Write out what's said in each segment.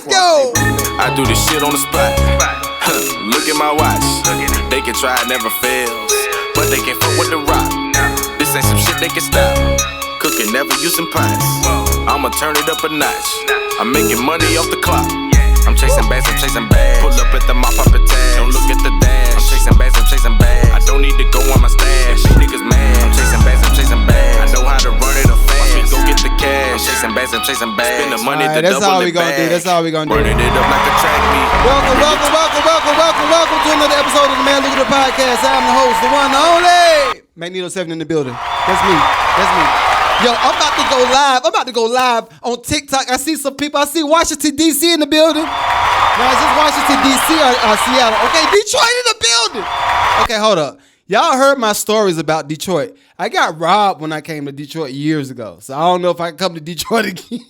go. I do this shit on the spot. Look at my watch. They can try, it never fails, but they can't fuck with the rock. This ain't some shit they can stop. Cooking, never using pots. I'ma turn it up a notch. I'm making money off the clock. I'm chasing bags, I'm chasing bags. Pull up at the mop, pop a tag. Don't look at the dash. I'm chasing bags, I'm chasing bags. I don't need to go on my stash. Make niggas mad. I'm chasing bags, I'm chasing bags. I know how to run it up fast. Watch me go get the cash. I'm chasing bags, I'm chasing bags. Spend the money to that's double all it we gonna back. do. That's all we gonna do. Running it up like a track meet. Welcome to another episode of the Man Lucrative Podcast. I'm the host, the one, the only Magneto 7 in the building. That's me. Yo, I'm about to go live on TikTok. I see some people. I see Washington, D.C. in the building. Now, is this Washington, D.C. or Seattle? Okay, Detroit in the building. Okay, hold up. Y'all heard my stories about Detroit. I got robbed when I came to Detroit years ago. So I don't know if I can come to Detroit again.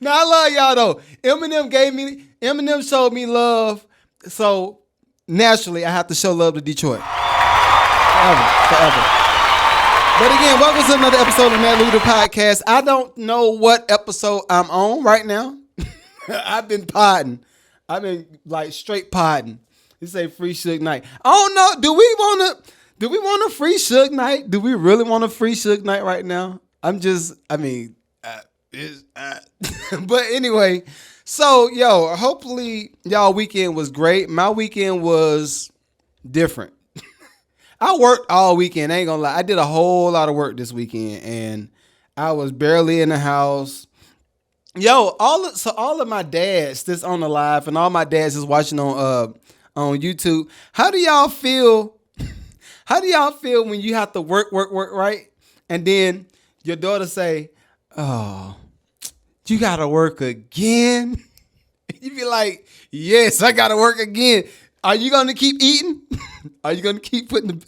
Now, I love y'all, though. Eminem showed me love. So, naturally, I have to show love to Detroit. Forever. But again, welcome to another episode of the Man Lucrative Podcast. I don't know what episode I'm on right now. I've been podding. I've been like straight podding. You say free Suge Knight. I don't know. Do we want a free Suge Knight? Do we really want a free Suge Knight right now? But anyway, so hopefully y'all weekend was great. My weekend was different. I worked all weekend. I ain't gonna lie. I did a whole lot of work this weekend, and I was barely in the house. All of my dads that's on the live, and all my dads is watching on YouTube. How do y'all feel? How do y'all feel when you have to work, right? And then your daughter say, "Oh, you gotta work again." You be like, "Yes, I gotta work again." Are you gonna keep eating? Are you gonna keep putting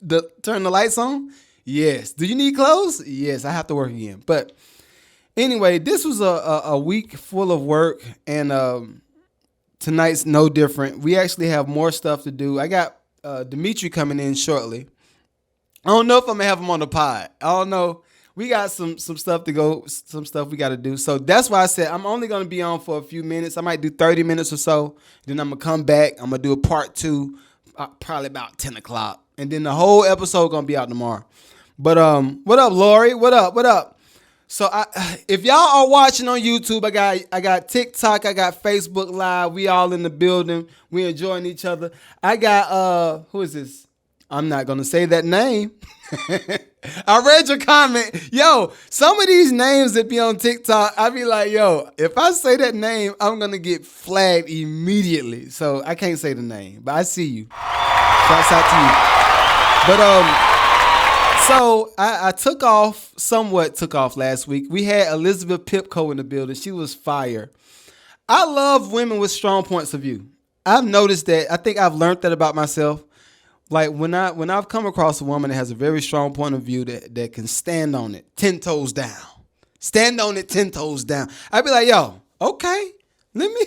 turn the lights on? Yes. Do you need clothes? Yes, I have to work again. But anyway, this was a week full of work, and tonight's no different. We actually have more stuff to do. I got Dimitri coming in shortly. I don't know if I'm gonna have him on the pod. I don't know. We got some stuff to go, some stuff we got to do. So that's why I said I'm only going to be on for a few minutes. I might do 30 minutes or so. Then I'm going to come back. I'm going to do a part 2, probably about 10 o'clock. And then the whole episode going to be out tomorrow. But what up, Lori? What up? So if y'all are watching on YouTube, I got TikTok, I got Facebook Live. We all in the building. We enjoying each other. I got, who is this? I'm not going to say that name. I read your comment. Yo, some of these names that be on TikTok, I be like, if I say that name, I'm going to get flagged immediately. So I can't say the name, but I see you. Shouts out to you. But so I somewhat took off last week. We had Elizabeth Pipco in the building. She was fire. I love women with strong points of view. I've noticed that. I think I've learned that about myself. Like when I've come across a woman that has a very strong point of view that can stand on it 10 toes down. Stand on it 10 toes down. I'd be like, okay, let me.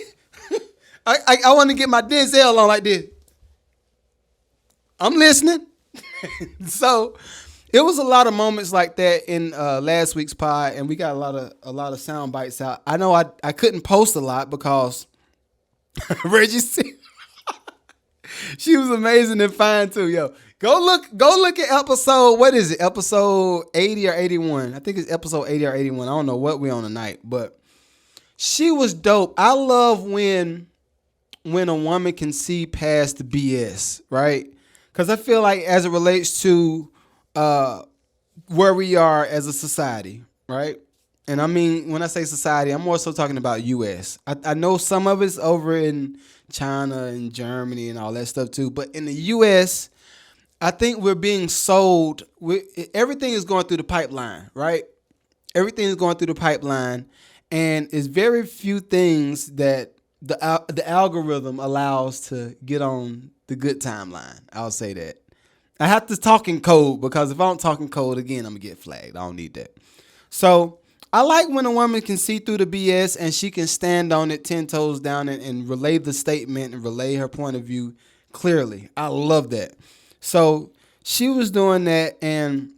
I want to get my Denzel on like this. I'm listening. So it was a lot of moments like that in last week's pod, and we got a lot of sound bites out. I know I couldn't post a lot because Reggie said. She was amazing and fine too, Go look at episode, what is it? Episode 80 or 81. I think it's episode 80 or 81. I don't know what we on tonight, but she was dope. I love when a woman can see past the BS, right? Because I feel like as it relates to where we are as a society, right? And I mean, when I say society, I'm more so talking about U.S. I know some of it's over in China and Germany and all that stuff too. But in the U.S., I think we're being sold. Everything is going through the pipeline, right? Everything is going through the pipeline. And it's very few things that the algorithm allows to get on the good timeline. I'll say that. I have to talk in code because if I don't talk in code again, I'm going to get flagged. I don't need that. So I like when a woman can see through the BS and she can stand on it 10 toes down and relay the statement and relay her point of view clearly. I love that. So she was doing that, and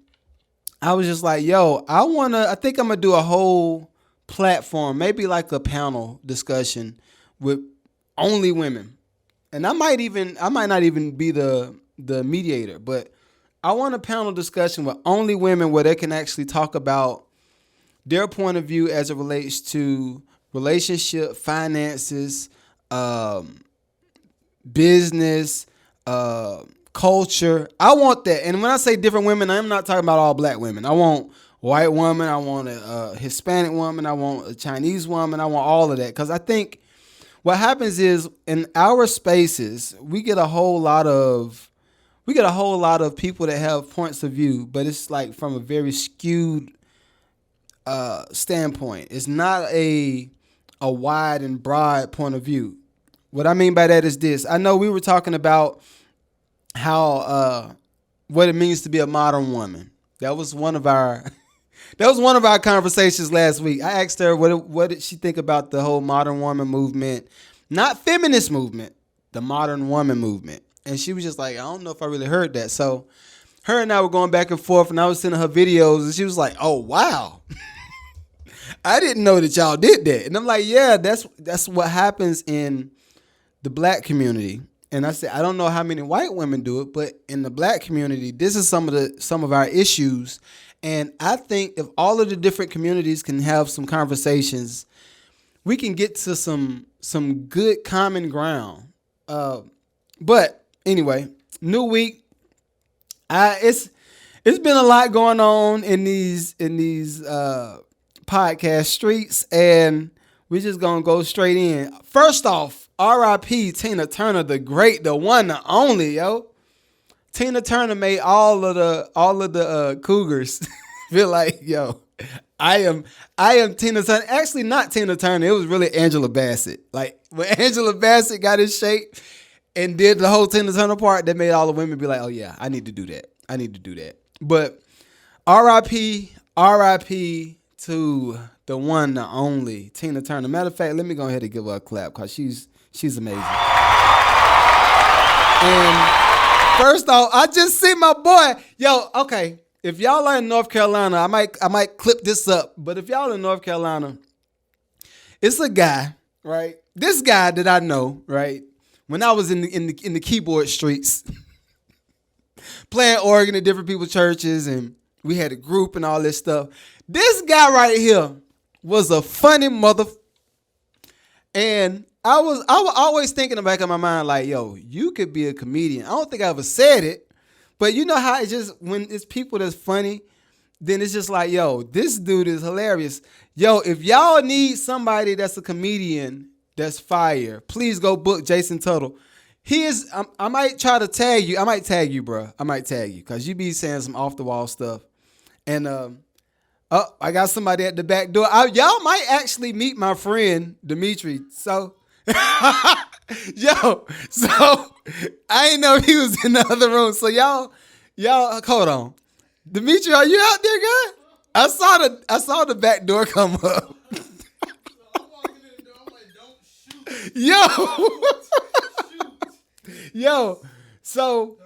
I was just like, I think I'm going to do a whole platform, maybe like a panel discussion with only women. And I might not even be the mediator, but I want a panel discussion with only women where they can actually talk about their point of view as it relates to relationship, finances, business, culture. I want that. And when I say different women, I'm not talking about all black women. I want white woman. I want a Hispanic woman. I want a Chinese woman. I want all of that. Because I think what happens is in our spaces, we get a whole lot of people that have points of view, but it's like from a very skewed standpoint. It's not a wide and broad point of view. What I mean by that is this. I know we were talking about how what it means to be a modern woman. That was one of our conversations last week. I asked her what did she think about the whole modern woman movement, not feminist movement, the modern woman movement. And she was just like, I don't know if I really heard that. So her and I were going back and forth, and I was sending her videos, and she was like, oh, wow. I didn't know that y'all did that. And I'm like, yeah, that's what happens in the black community. And I said, I don't know how many white women do it, but in the black community, this is some of our issues. And I think if all of the different communities can have some conversations, we can get to some good common ground. But anyway, new week. It's been a lot going on in these podcast streets, and we're just gonna go straight in. First off, R.I.P. Tina Turner, the great, the one, the only, yo. Tina Turner made all of the cougars feel like, yo, I am Tina Turner. Actually, not Tina Turner. It was really Angela Bassett. Like when Angela Bassett got in shape and did the whole Tina Turner part, that made all the women be like, oh yeah, I need to do that. But R.I.P. to the one, the only Tina Turner. Matter of fact, let me go ahead and give her a clap because she's amazing. And first off, I just see my boy. Yo, okay. If y'all are in North Carolina, I might clip this up. But if y'all in North Carolina, it's a guy, right? This guy that I know, right? When I was in the keyboard streets, playing organ at different people's churches, and we had a group and all this stuff. This guy right here was a funny mother. And I was always thinking in the back of my mind, like, yo, you could be a comedian. I don't think I ever said it, but you know how it's just when it's people that's funny, then it's just like, yo, this dude is hilarious. Yo, if y'all need somebody that's a comedian that's fire, please go book Jason Tuttle. He is, I might try to tag you. I might tag you, bro. I might tag you because you be saying some off the wall stuff. And I got somebody at the back door. Y'all might actually meet my friend Dimitri. So, so I ain't know if he was in the other room. So y'all, hold on. Dimitri, are you out there, guy? I saw the back door come up. Yo, yo, so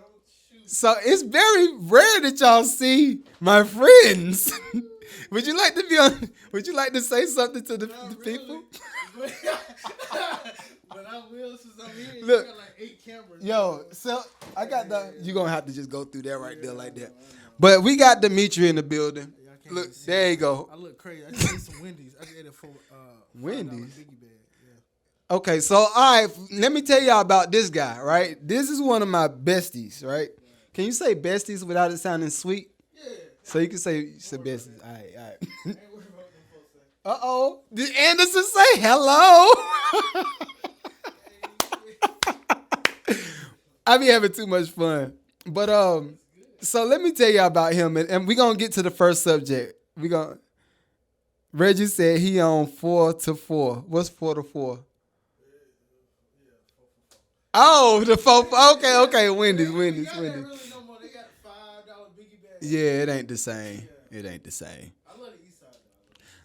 it's very rare that y'all see my friends. Would you like to be on? Would you like to say something to the people? But I will since I'm here. Look, you got like 8 cameras. Yo, so I got you're gonna have to just go through that right there like that. But we got Dimitri in the building. Look, there you go. I look crazy. I just ate some Wendy's. I just ate it for Wendy's. Biggie bag. Yeah. Okay, so all right, let me tell y'all about this guy, right? This is one of my besties, right? Can you say besties without it sounding sweet? Yeah. So you can say besties. All right. Ain't worried about them folks say. Uh-oh. Did Anderson say hello? I be having too much fun. But so let me tell y'all about him, and we're gonna get to the first subject. Reggie said he on 4 to 4. What's 4 to 4? Oh, the 4. Okay. Wendy's. Really no more. They got $5 Biggie bag. Yeah, it ain't the same. It ain't the same. I love the East Side though.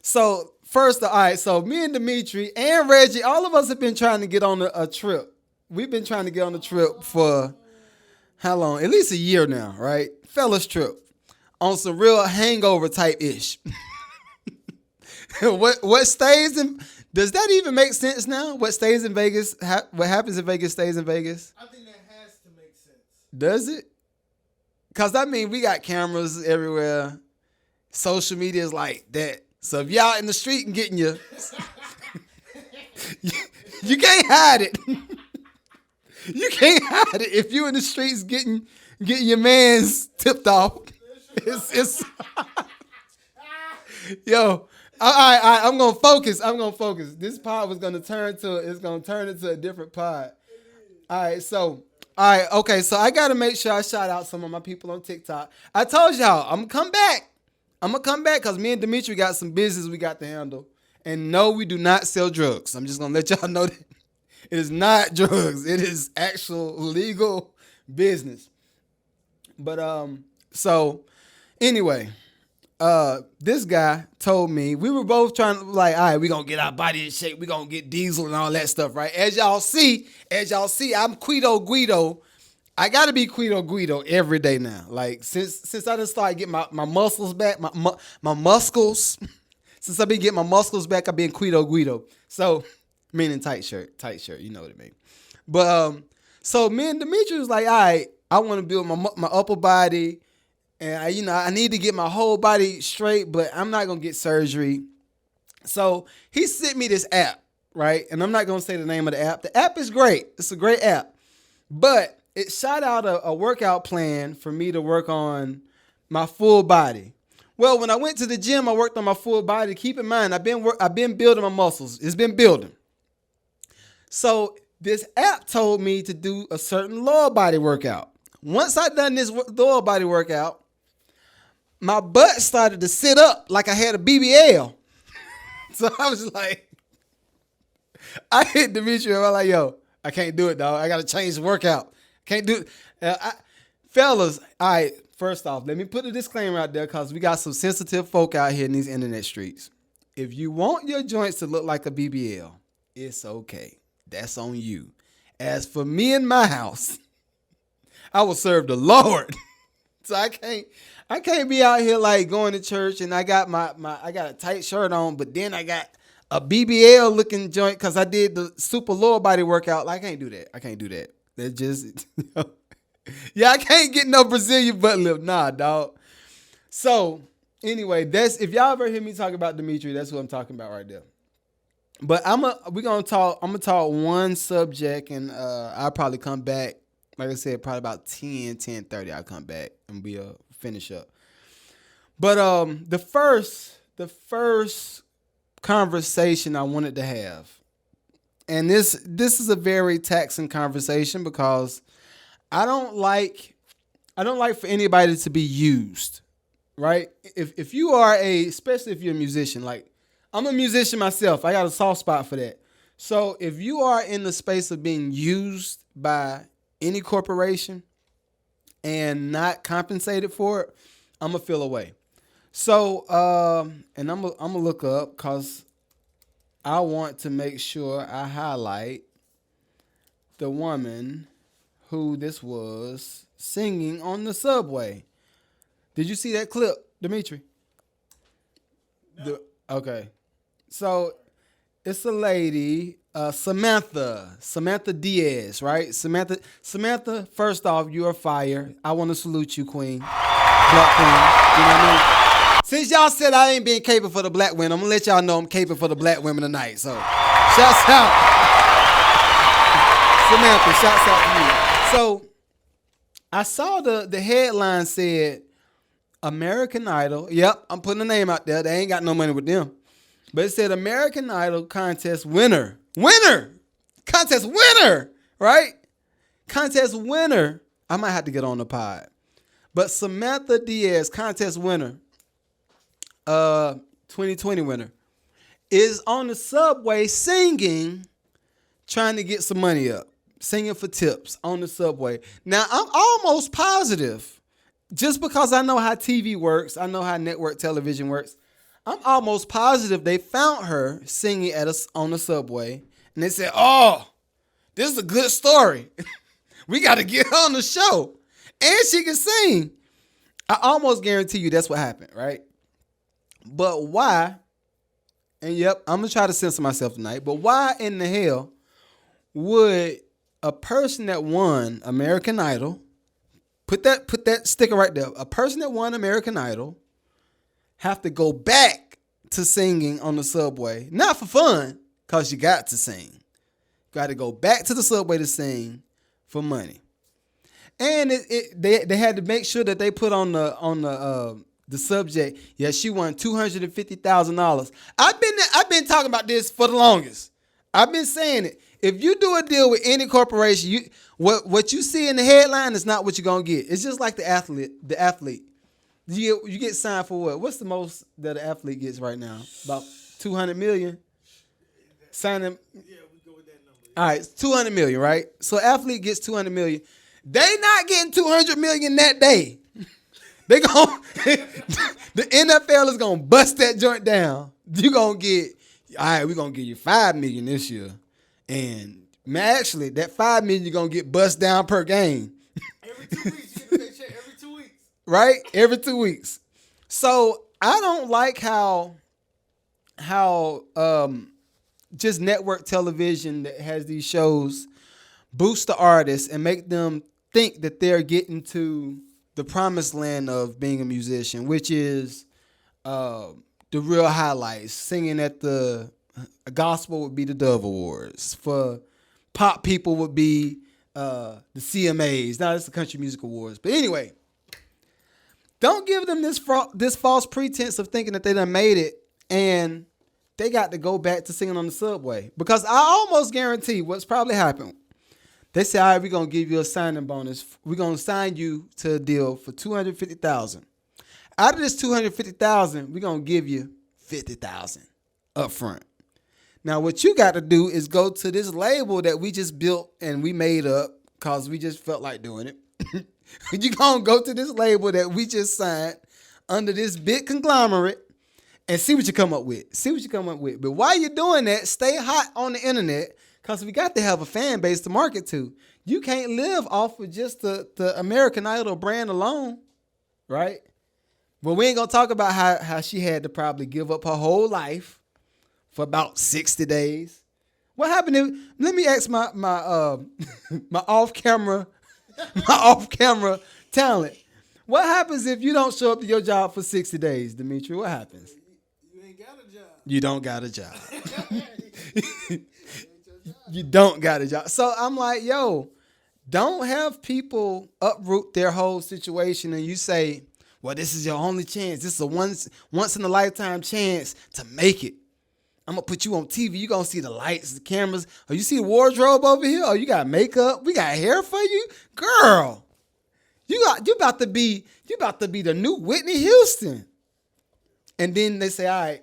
So first, all right. So me and Dimitri and Reggie, all of us have been trying to get on a trip. We've been trying to get on a trip for how long? At least a year now, right? Fellas trip on some real hangover type ish. what stays in? Does that even make sense now? What stays in Vegas? What happens in Vegas stays in Vegas? I think that has to make sense. Does it? Cause I mean, we got cameras everywhere. Social media is like that. So if y'all in the street and getting you, you can't hide it. You can't hide it if you in the streets getting your man's tipped off. It's yo. All right, I'm gonna focus. This pod was gonna turn into a different pod. All right, so okay. So I gotta make sure I shout out some of my people on TikTok. I told y'all I'm gonna come back because me and Dimitri got some business we got to handle. And no, we do not sell drugs. I'm just gonna let y'all know that it is not drugs. It is actual legal business. But so anyway. This guy told me, we were both trying to like, all right, we gonna get our body in shape, we gonna get diesel and all that stuff, right? As y'all see, I'm Guido Guido. I gotta be Guido Guido every day now. Like since I just started getting my muscles back, my muscles. Since I've been getting my muscles back, I've been Guido Guido. So meaning tight shirt, you know what I mean. But so me and Dimitri was like, all right, I want to build my upper body. And I need to get my whole body straight, but I'm not going to get surgery. So he sent me this app, right? And I'm not going to say the name of the app. The app is great. It's a great app. But it shot out a workout plan for me to work on my full body. Well, when I went to the gym, I worked on my full body. Keep in mind, I've been building my muscles. It's been building. So this app told me to do a certain lower body workout. Once I done this lower body workout, my butt started to sit up like I had a BBL. So I was like, I hit Dimitri. I was like, yo, I can't do it, dog. I got to change the workout. Can't do it. Fellas, all right, first off, let me put a disclaimer out there because we got some sensitive folk out here in these internet streets. If you want your joints to look like a BBL, it's okay. That's on you. As for me and my house, I will serve the Lord. So I can't be out here like going to church and I got I got a tight shirt on, but then I got a BBL looking joint because I did the super lower body workout. Like, I can't do that. That's just, yeah, I can't get no Brazilian butt lift. Nah, dog. So anyway, if y'all ever hear me talk about Dimitri, that's what I'm talking about right there. But I'm gonna talk one subject and I'll probably come back. Like I said, probably about 10:30, I'll come back and we'll finish up. But the first conversation I wanted to have, and this is a very taxing conversation because I don't like for anybody to be used, right? If you are especially if you're a musician, like I'm a musician myself, I got a soft spot for that. So if you are in the space of being used by any corporation and not compensated for it, I'm gonna feel away. So, and I'm gonna look up because I want to make sure I highlight the woman who this was singing on the subway. Did you see that clip, Dimitri? No. Okay. So it's a lady, Samantha Diaz, right? Samantha, first off, you are fire. I want to salute you, queen. Black queen. You know what I mean? Since y'all said I ain't being capable for the black women, I'm going to let y'all know I'm capable for the black women tonight. So, shouts out. Samantha, shouts out to you. So, I saw the headline said, American Idol. Yep, I'm putting a name out there. They ain't got no money with them. But it said American Idol contest winner. Contest winner, right? Contest winner. I might have to get on the pod. But Samantha Diaz, contest winner, 2020 winner, is on the subway singing, trying to get some money up. Singing for tips on the subway. Now, I'm almost positive, just because I know how TV works, I know how network television works, I'm almost positive they found her singing on the subway, and they said, "Oh, this is a good story. We got to get her on the show, and she can sing." I almost guarantee you that's what happened, right? But why And yep, I'm gonna try to censor myself tonight. But why in the hell would a person that won American Idol, put that sticker right there, a person that won American Idol have to go back to singing on the subway? Not for fun, because you got to sing. Got to go back to the subway to sing for money. And they had to make sure that they put on the subject. Yeah, she won $250,000. I've been talking about this for the longest. I've been saying it. If you do a deal with any corporation, what you see in the headline is not what you're gonna get. It's just like the athlete. You get signed for what? What's the most that an athlete gets right now? About $200 million. Signing. Yeah, we go with that number. All right, it's $200 million, right? So athlete gets $200 million. They not getting $200 million that day. They gon' the NFL is gonna bust that joint down. You gonna get, all right, we're gonna give you $5 million this year. And man, actually, that $5 million you're gonna get bust down per game. Every 2 weeks, you get a paycheck every 2 weeks. Right? Every 2 weeks. So I don't like how just network television that has these shows boost the artists and make them think that they're getting to the promised land of being a musician, which is the real highlights. Singing at the gospel would be the Dove Awards. For pop people would be the CMAs. Now it's the Country Music Awards. But anyway, don't give them this false pretense of thinking that they done made it and they got to go back to singing on the subway. Because I almost guarantee what's probably happened. They say, all right, we're going to give you a signing bonus. We're going to sign you to a deal for $250,000. Out of this $250,000, we're going to give you $50,000 up front. Now, what you got to do is go to this label that we just built and we made up because we just felt like doing it. You're going to go to this label that we just signed under this big conglomerate and see what you come up with. But while you're doing that, stay hot on the internet because we got to have a fan base to market to. You can't live off of just the American Idol brand alone, right? But we ain't going to talk about how she had to probably give up her whole life for about 60 days. What happened if, let me ask my my off-camera talent. What happens if you don't show up to your job for 60 days, Dimitri? What happens? You ain't got a job. You don't got a job. You don't got a job. So I'm like, yo, don't have people uproot their whole situation and you say, well, this is your only chance. This is a once in a lifetime chance to make it. I'm going to put you on TV. You're going to see the lights, the cameras. Oh, you see the wardrobe over here? Oh, you got makeup? We got hair for you? Girl, you about to be the new Whitney Houston. And then they say, all right,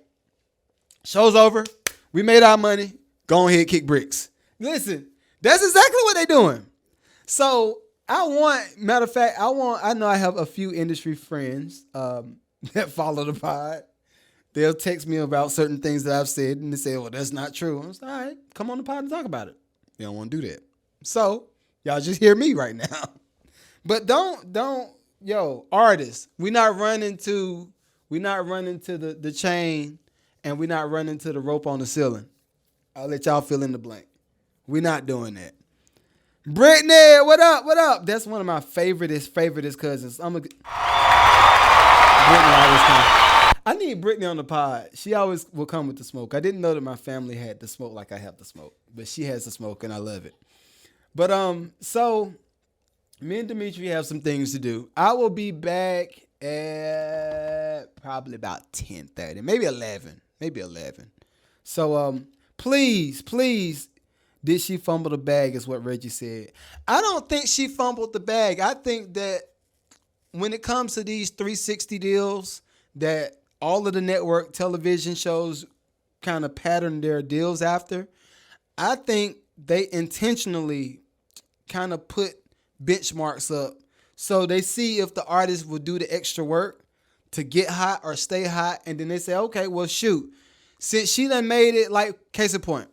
show's over. We made our money. Go ahead, kick bricks. Listen, that's exactly what they're doing. So I know I have a few industry friends that follow the pod. They'll text me about certain things that I've said and they say, well, that's not true. I'm like, all right, come on the pod and talk about it. You don't want to do that. So y'all just hear me right now. But yo, artists, we're not running to the chain and we're not running to the rope on the ceiling. I'll let y'all fill in the blank. We're not doing that. Brittany, what up? What up? That's one of my favoriteest cousins. Brittany always comes. I need Brittany on the pod. She always will come with the smoke. I didn't know that my family had the smoke like I have the smoke, but she has the smoke and I love it. But so me and Dimitri have some things to do. I will be back at probably about 10:30, maybe 11. So please, did she fumble the bag is what Reggie said. I don't think she fumbled the bag. I think that when it comes to these 360 deals that all of the network television shows kind of pattern their deals after, I think they intentionally kind of put benchmarks up so they see if the artist will do the extra work to get hot or stay hot. And then they say, okay, well, shoot, since she done made it, like, case in point,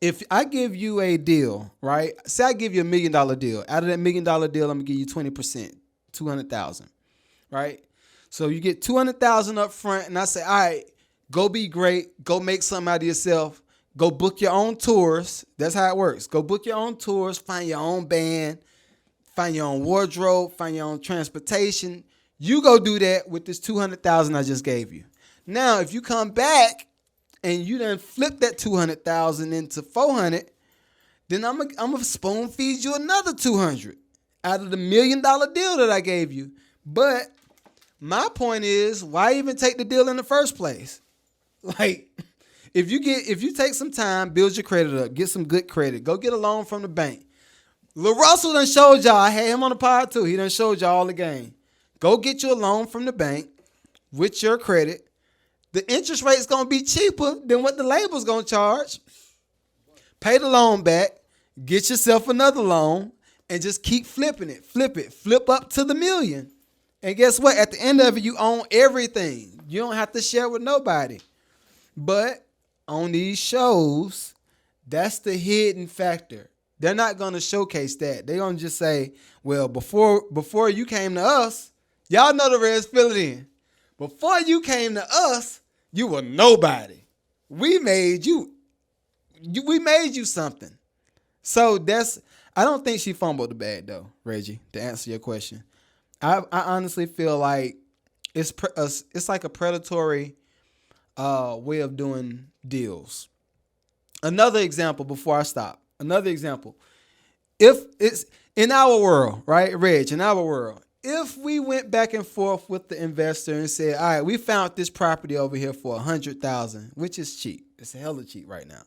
if I give you a deal, right? Say I give you $1 million deal. Out of that $1 million deal, I'm gonna give you 20%, $200,000, right? So you get $200,000 up front, and I say, all right, Go be great. Go make something out of yourself. Go book your own tours. That's how it works. Go book your own tours. Find your own band. Find your own wardrobe. Find your own transportation. You go do that with this $200,000 I just gave you. Now, if you come back and you done flip that $200,000 into $400,000, then I'm gonna spoon feed you another $200,000 out of the $1 million deal that I gave you. But my point is, why even take the deal in the first place? Like, if you take some time, build your credit up, get some good credit, go get a loan from the bank. Lil Russell done showed y'all. I had him on the pod too. He done showed y'all all the game. Go get you a loan from the bank with your credit. The interest rate's gonna be cheaper than what the label's gonna charge. Pay the loan back, get yourself another loan, and just keep flipping it. Flip up to the $1 million. And guess what? At the end of it, you own everything. You don't have to share with nobody. But on these shows, that's the hidden factor. They're not gonna showcase that. They're gonna just say, well, before you came to us, y'all know the rest, fill it in. Before you came to us, you were nobody. We made you. We made you something. So I don't think she fumbled the bag though, Reggie, to answer your question. I honestly feel like it's like a predatory way of doing deals. Another example before I stop. If it's in our world, right, Reg, in our world, if we went back and forth with the investor and said, all right, we found this property over here for $100,000, which is cheap. It's hella cheap right now.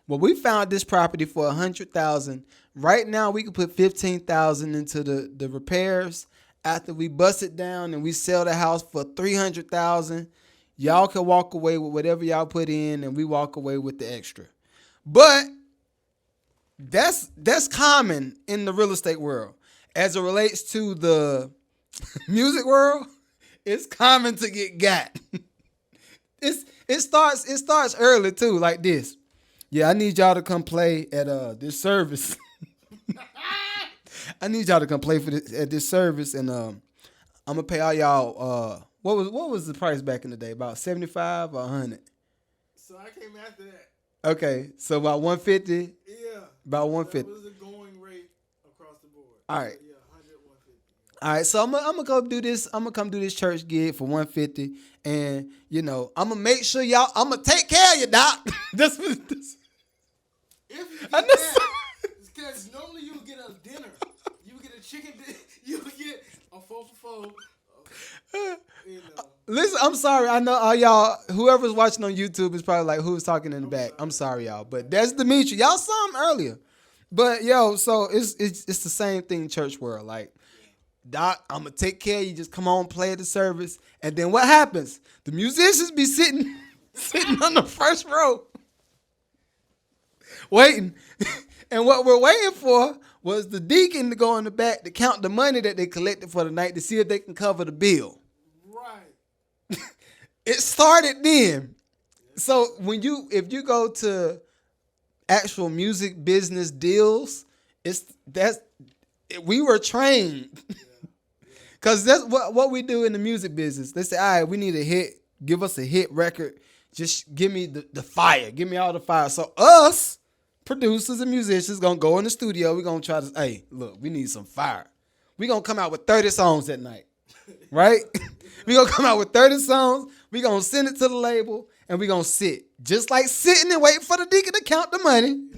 Well, we found this property for $100,000. Right now, we can put $15,000 into the repairs. After we bust it down and we sell the house for $300,000, y'all can walk away with whatever y'all put in, and we walk away with the extra. But that's common in the real estate world. As it relates to the music world, it's common to get got. It starts early too, like this. Yeah, I need y'all to come play at this service. I need y'all to come play at this service, and I'm gonna pay all y'all. What was the price back in the day? About $75 or $100? So I came after that. Okay, so about $150. Yeah. About $150. That was the going rate across the board. All right. Yeah, 100, 150. All right, so I'm gonna go do this. I'm gonna come do this church gig for $150, and I'm gonna make sure y'all. I'm gonna take care of you, doc. This. If you get that, because normally you would get a dinner, you would get a chicken dinner, you would get a 4 for 4. Listen, I'm sorry. I know all y'all. Whoever's watching on YouTube is probably like, who's talking in the back. I'm sorry, y'all, but that's Dimitri. Y'all saw him earlier, but so it's the same thing in church world. Like, doc, I'm gonna take care of you. Just come on, play at the service, and then what happens? The musicians be sitting on the first row, waiting. And what we're waiting for was the deacon to go in the back to count the money that they collected for the night to see if they can cover the bill. Right. It started then. So if you go to actual music business deals, we were trained. Cause that's what we do in the music business. They say, all right, we need a hit. Give us a hit record. Just give me the fire. Give me all the fire. So us producers and musicians gonna go in the studio. We're gonna try to, hey, look, we need some fire. We're gonna come out with 30 songs that night. Right? We're gonna come out with 30 songs. We're gonna send it to the label, and we're gonna sit. Just like sitting and waiting for the deacon to count the money.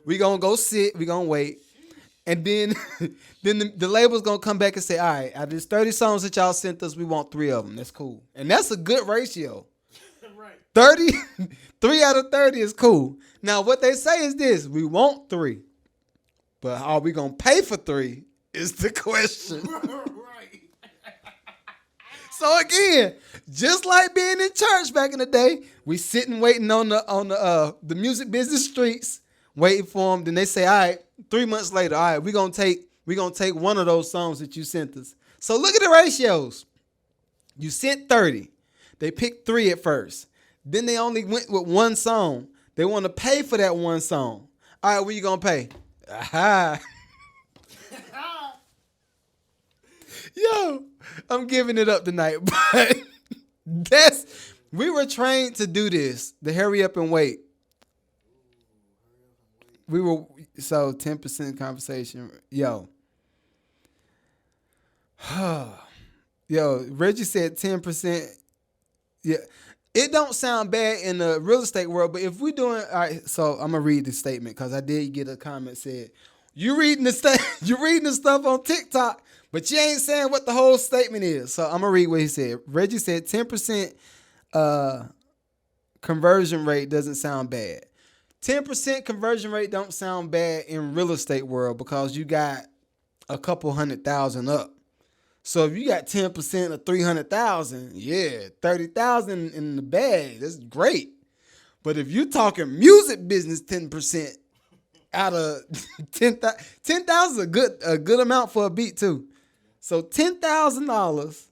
We're gonna go sit, we're gonna wait. And then the label's gonna come back and say, all right, out of these 30 songs that y'all sent us, we want 3 of them. That's cool. And that's a good ratio. Right. 30, 3 out of 30 is cool. Now, what they say is this: we want 3, but are we gonna pay for 3 is the question. Right. So again, just like being in church back in the day, we sitting waiting on the music business streets, waiting for them. Then they say, all right, 3 months later, all right, we're gonna take one of those songs that you sent us. So look at the ratios. You sent 30. They picked 3 at first. Then they only went with 1 song. They want to pay for that 1 song. All right, what you gonna pay? Aha. Yo, I'm giving it up tonight, but We were trained to do this. The hurry up and wait. We were so 10% conversation. Yo. Yo, Reggie said 10%. Yeah. It don't sound bad in the real estate world, but if we're doing all right, so I'm gonna read the statement because I did get a comment said, you reading the stuff on TikTok, but you ain't saying what the whole statement is. So I'm gonna read what he said. Reggie said 10% conversion rate doesn't sound bad. 10% conversion rate don't sound bad in real estate world because you got a couple 100,000 up. So if you got 10% of 300,000, yeah, 30,000 in the bag, that's great. But if you're talking music business, 10% out of 10,000 is a good amount for a beat too. So $10,000,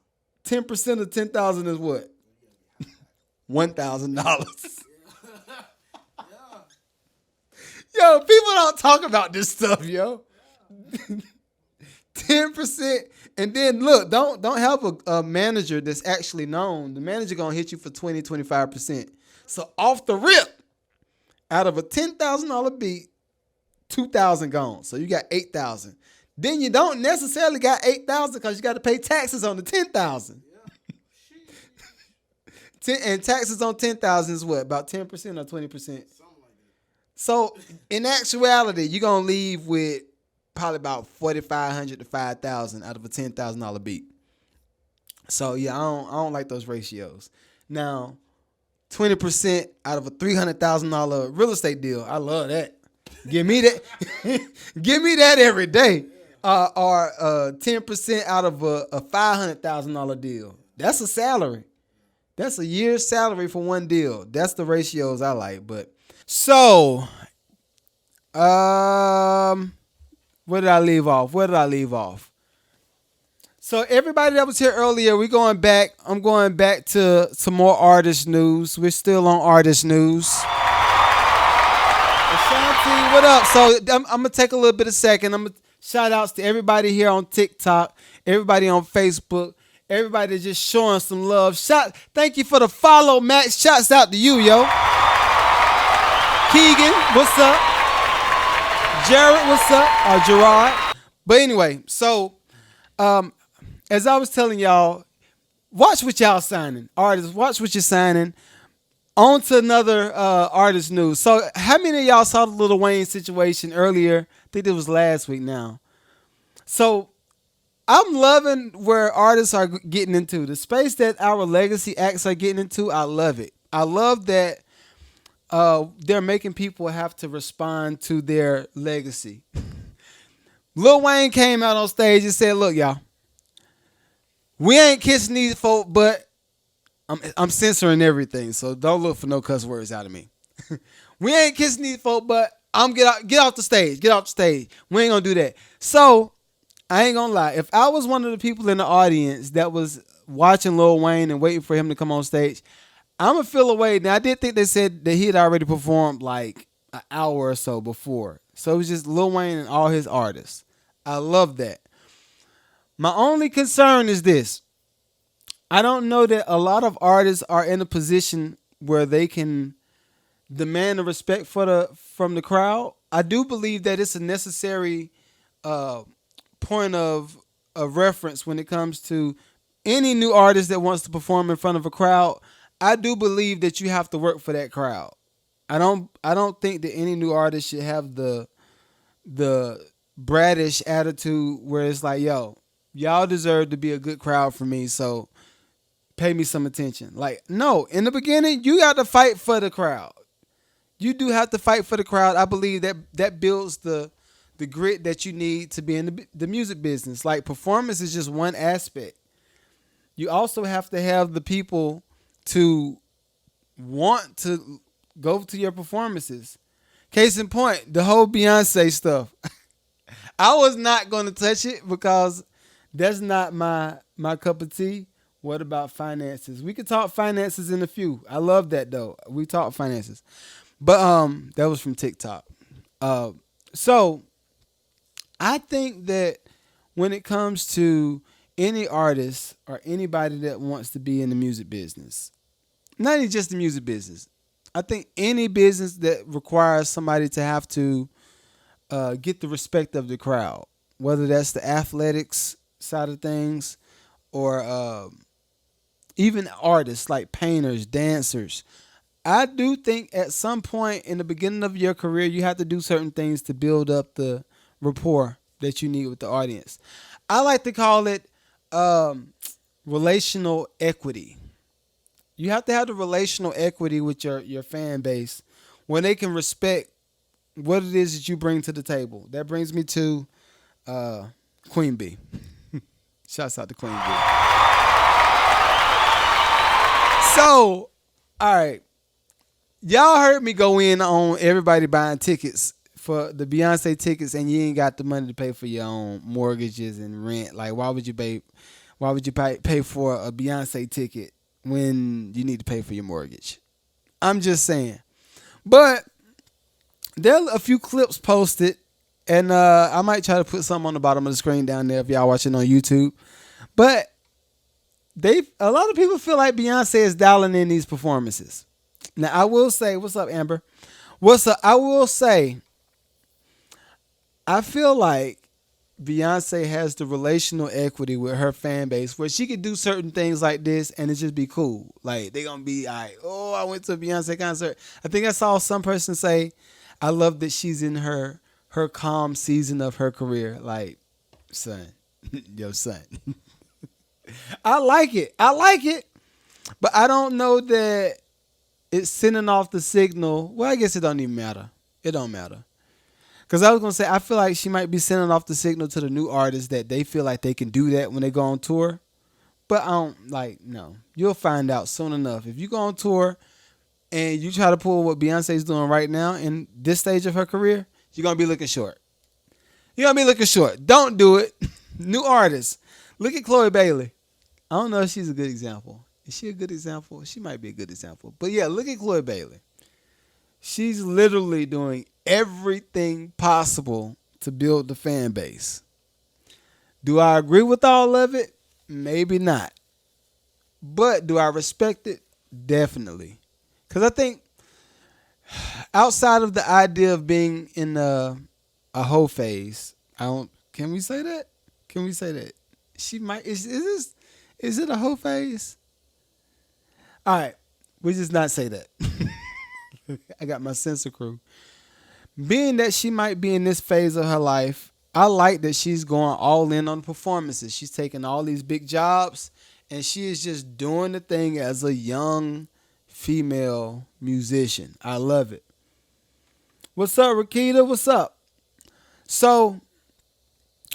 10% of 10,000 is what? $1,000. Yo, people don't talk about this stuff, yo. 10%. And then look, don't have a manager that's actually known. The manager gonna hit you for 20, 25%. So off the rip, out of a $10,000 beat, 2,000 gone. So you got 8,000. Then you don't necessarily got 8,000 because you got to pay taxes on the 10,000. And taxes on 10,000 is what? About 10% or 20%? So in actuality, you're gonna leave with probably about 4,500 to 5,000 out of a $10,000 beat. So yeah, I don't like those ratios. Now, 20% out of a $300,000 real estate deal, I love that. Give me that. Give me that every day. Or 10% out of a $500,000 deal. That's a salary. That's a year's salary for one deal. That's the ratios I like. But so, where did I leave off? So everybody that was here earlier, we're going back. I'm going back to some more artist news. We're still on artist news. Ashanti, what up? So I'm going to take a little bit of second. I'm going to shout outs to everybody here on TikTok, everybody on Facebook, everybody just showing some love. Thank you for the follow, Matt. Shouts out to you, yo. Keegan, what's up? Jared, what's up? Or Gerard. But anyway, so as I was telling y'all, watch what y'all signing. Artists, watch what you're signing. On to another artist news. So how many of y'all saw the Lil Wayne situation earlier? I think it was last week now. So I'm loving where artists are getting into. The space that our legacy acts are getting into, I love it. I love that they're making people have to respond to their legacy. Lil Wayne came out on stage and said, look, y'all, we ain't kissing these folk, but I'm censoring everything, so don't look for no cuss words out of me. We ain't kissing these folk, but I'm get off the stage. Get off the stage. We ain't gonna do that. So I ain't gonna lie. If I was one of the people in the audience that was watching Lil Wayne and waiting for him to come on stage, I'm gonna feel away. Now I did think they said that he had already performed like an hour or so before. So it was just Lil Wayne and all his artists. I love that. My only concern is this. I don't know that a lot of artists are in a position where they can demand the respect from the crowd. I do believe that it's a necessary point of reference when it comes to any new artist that wants to perform in front of a crowd. I do believe that you have to work for that crowd. I don't think that any new artist should have the brattish attitude where it's like, yo, y'all deserve to be a good crowd for me, so pay me some attention. Like, no, in the beginning, you got to fight for the crowd. You do have to fight for the crowd. I believe that builds the grit that you need to be in the music business. Like, performance is just one aspect. You also have to have the people to want to go to your performances. Case in point, the whole Beyonce stuff. I was not going to touch it because that's not my cup of tea. What about finances? We could talk finances in a few. I love that though. We talk finances. But that was from TikTok. So I think that when it comes to any artist or anybody that wants to be in the music business, not even just the music business. I think any business that requires somebody to have to get the respect of the crowd, whether that's the athletics side of things or even artists like painters, dancers. I do think at some point in the beginning of your career, you have to do certain things to build up the rapport that you need with the audience. I like to call it relational equity. You have to have the relational equity with your fan base when they can respect what it is that you bring to the table. That brings me to Queen B. Shouts out to Queen B. So, all right. Y'all heard me go in on everybody buying tickets for the Beyonce tickets, and you ain't got the money to pay for your own mortgages and rent. Like, why would you pay for a Beyonce ticket when you need to pay for your mortgage? I'm just saying. But there are a few clips posted, and I might try to put something on the bottom of the screen down there if y'all watching on YouTube. But a lot of people feel like Beyonce is dialing in these performances. Now, I will say, what's up, Amber? What's up? I will say, I feel like Beyonce has the relational equity with her fan base where she could do certain things like this and it just be cool. Like, they going to be like, oh, I went to a Beyonce concert. I think I saw some person say, I love that she's in her calm season of her career. Like, son, yo, son. I like it. But I don't know that it's sending off the signal. Well, I guess it don't even matter. It don't matter. Because I was going to say, I feel like she might be sending off the signal to the new artists that they feel like they can do that when they go on tour. But I don't, no. You'll find out soon enough. If you go on tour and you try to pull what Beyonce's doing right now in this stage of her career, you're going to be looking short. Don't do it. New artists. Look at Chloe Bailey. I don't know if she's a good example. Is she a good example? She might be a good example. But yeah, look at Chloe Bailey. She's literally doing everything possible to build the fan base. Do I agree with all of it? Maybe not. But do I respect it? Definitely. Because I think outside of the idea of being in a hoe phase, can we say that? She might, is it a hoe phase? All right, we just not say that. I got my censor crew. Being that she might be in this phase of her life, I like that she's going all in on performances. She's taking all these big jobs, and she is just doing the thing as a young female musician. I love it. What's up, Rakita? What's up? So,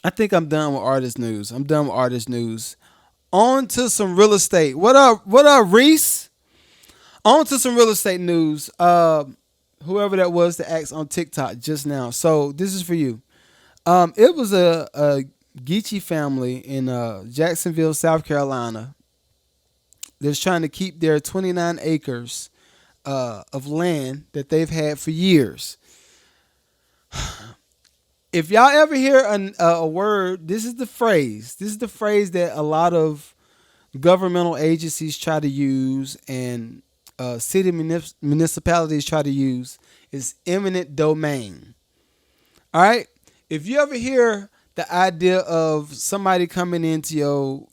I think I'm done with artist news. On to some real estate. What up, Reese? On to some real estate news. Whoever that was that asked on TikTok just now. So this is for you. It was a Geechee family in Jacksonville, South Carolina. They're trying to keep their 29 acres of land that they've had for years. If y'all ever hear a word, this is the phrase. This is the phrase that a lot of governmental agencies try to use and city municipalities try to use is eminent domain. All right? If you ever hear the idea of somebody coming into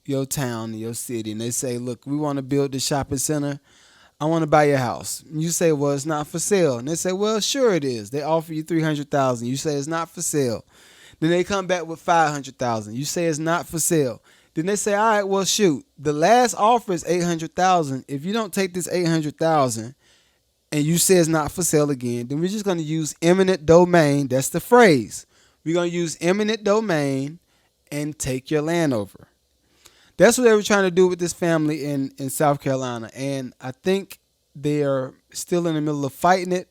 your town, your city, and they say, look, we want to build the shopping center. I want to buy your house. And you say, well, it's not for sale. And they say, well, sure it is. They offer you $300,000. You say it's not for sale. Then they come back with $500,000. You say it's not for sale. Then they say, all right, well, shoot. The last offer is $800,000. If you don't take this $800,000 and you say it's not for sale again, then we're just going to use eminent domain. That's the phrase. We're going to use eminent domain and take your land over. That's what they were trying to do with this family in South Carolina. And I think they are still in the middle of fighting it,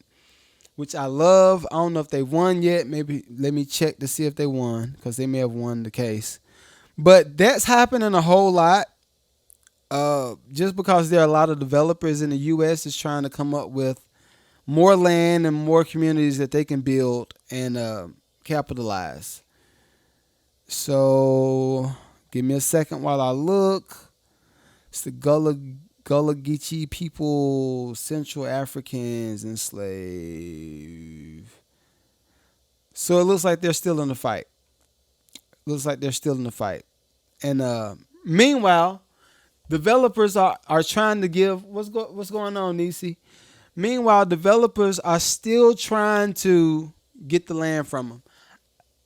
which I love. I don't know if they won yet. Maybe let me check to see if they won, because they may have won the case. But that's happening a whole lot. Just because there are a lot of developers in the U.S. is trying to come up with more land and more communities that they can build and capitalize. So give me a second while I look. It's the Gullah Geechee people, Central Africans enslaved. So it looks like they're still in the fight. Looks like they're still in the fight. And meanwhile, developers are trying to give what's going on, Nisi. Meanwhile, developers are still trying to get the land from them.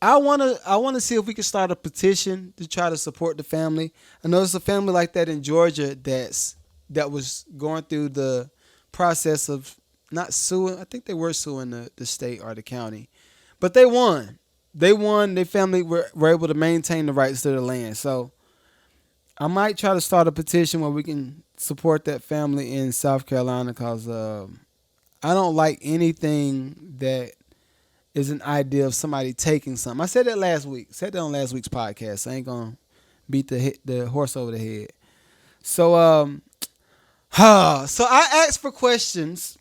I wanna see if we can start a petition to try to support the family. I know there's a family like that in Georgia that was going through the process of not suing. I think they were suing the state or the county, but they won. They won. Their family were able to maintain the rights to the land. So I might try to start a petition where we can support that family in South Carolina because I don't like anything that is an idea of somebody taking something. I said that last week. Said that on last week's podcast. So I ain't gonna beat the horse over the head. So so I asked for questions.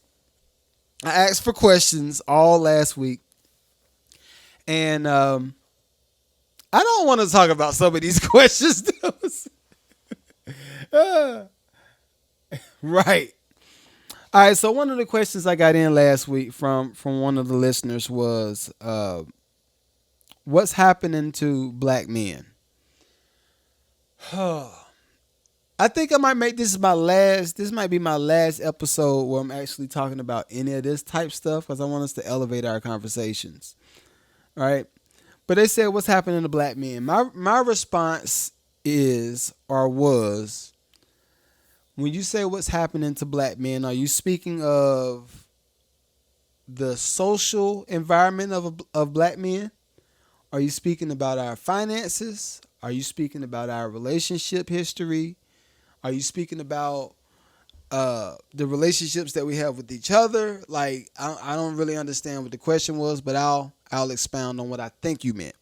I asked for questions all last week, and I don't want to talk about some of these questions. Right. All right, so one of the questions I got in last week from one of the listeners was, what's happening to black men? I think I might make this might be my last episode where I'm actually talking about any of this type stuff because I want us to elevate our conversations. All right. But they said, what's happening to black men? My response is, or was, when you say what's happening to black men, are you speaking of the social environment of black men? Are you speaking about our finances? Are you speaking about our relationship history? Are you speaking about the relationships that we have with each other? Like, I don't really understand what the question was, but I'll expound on what I think you meant.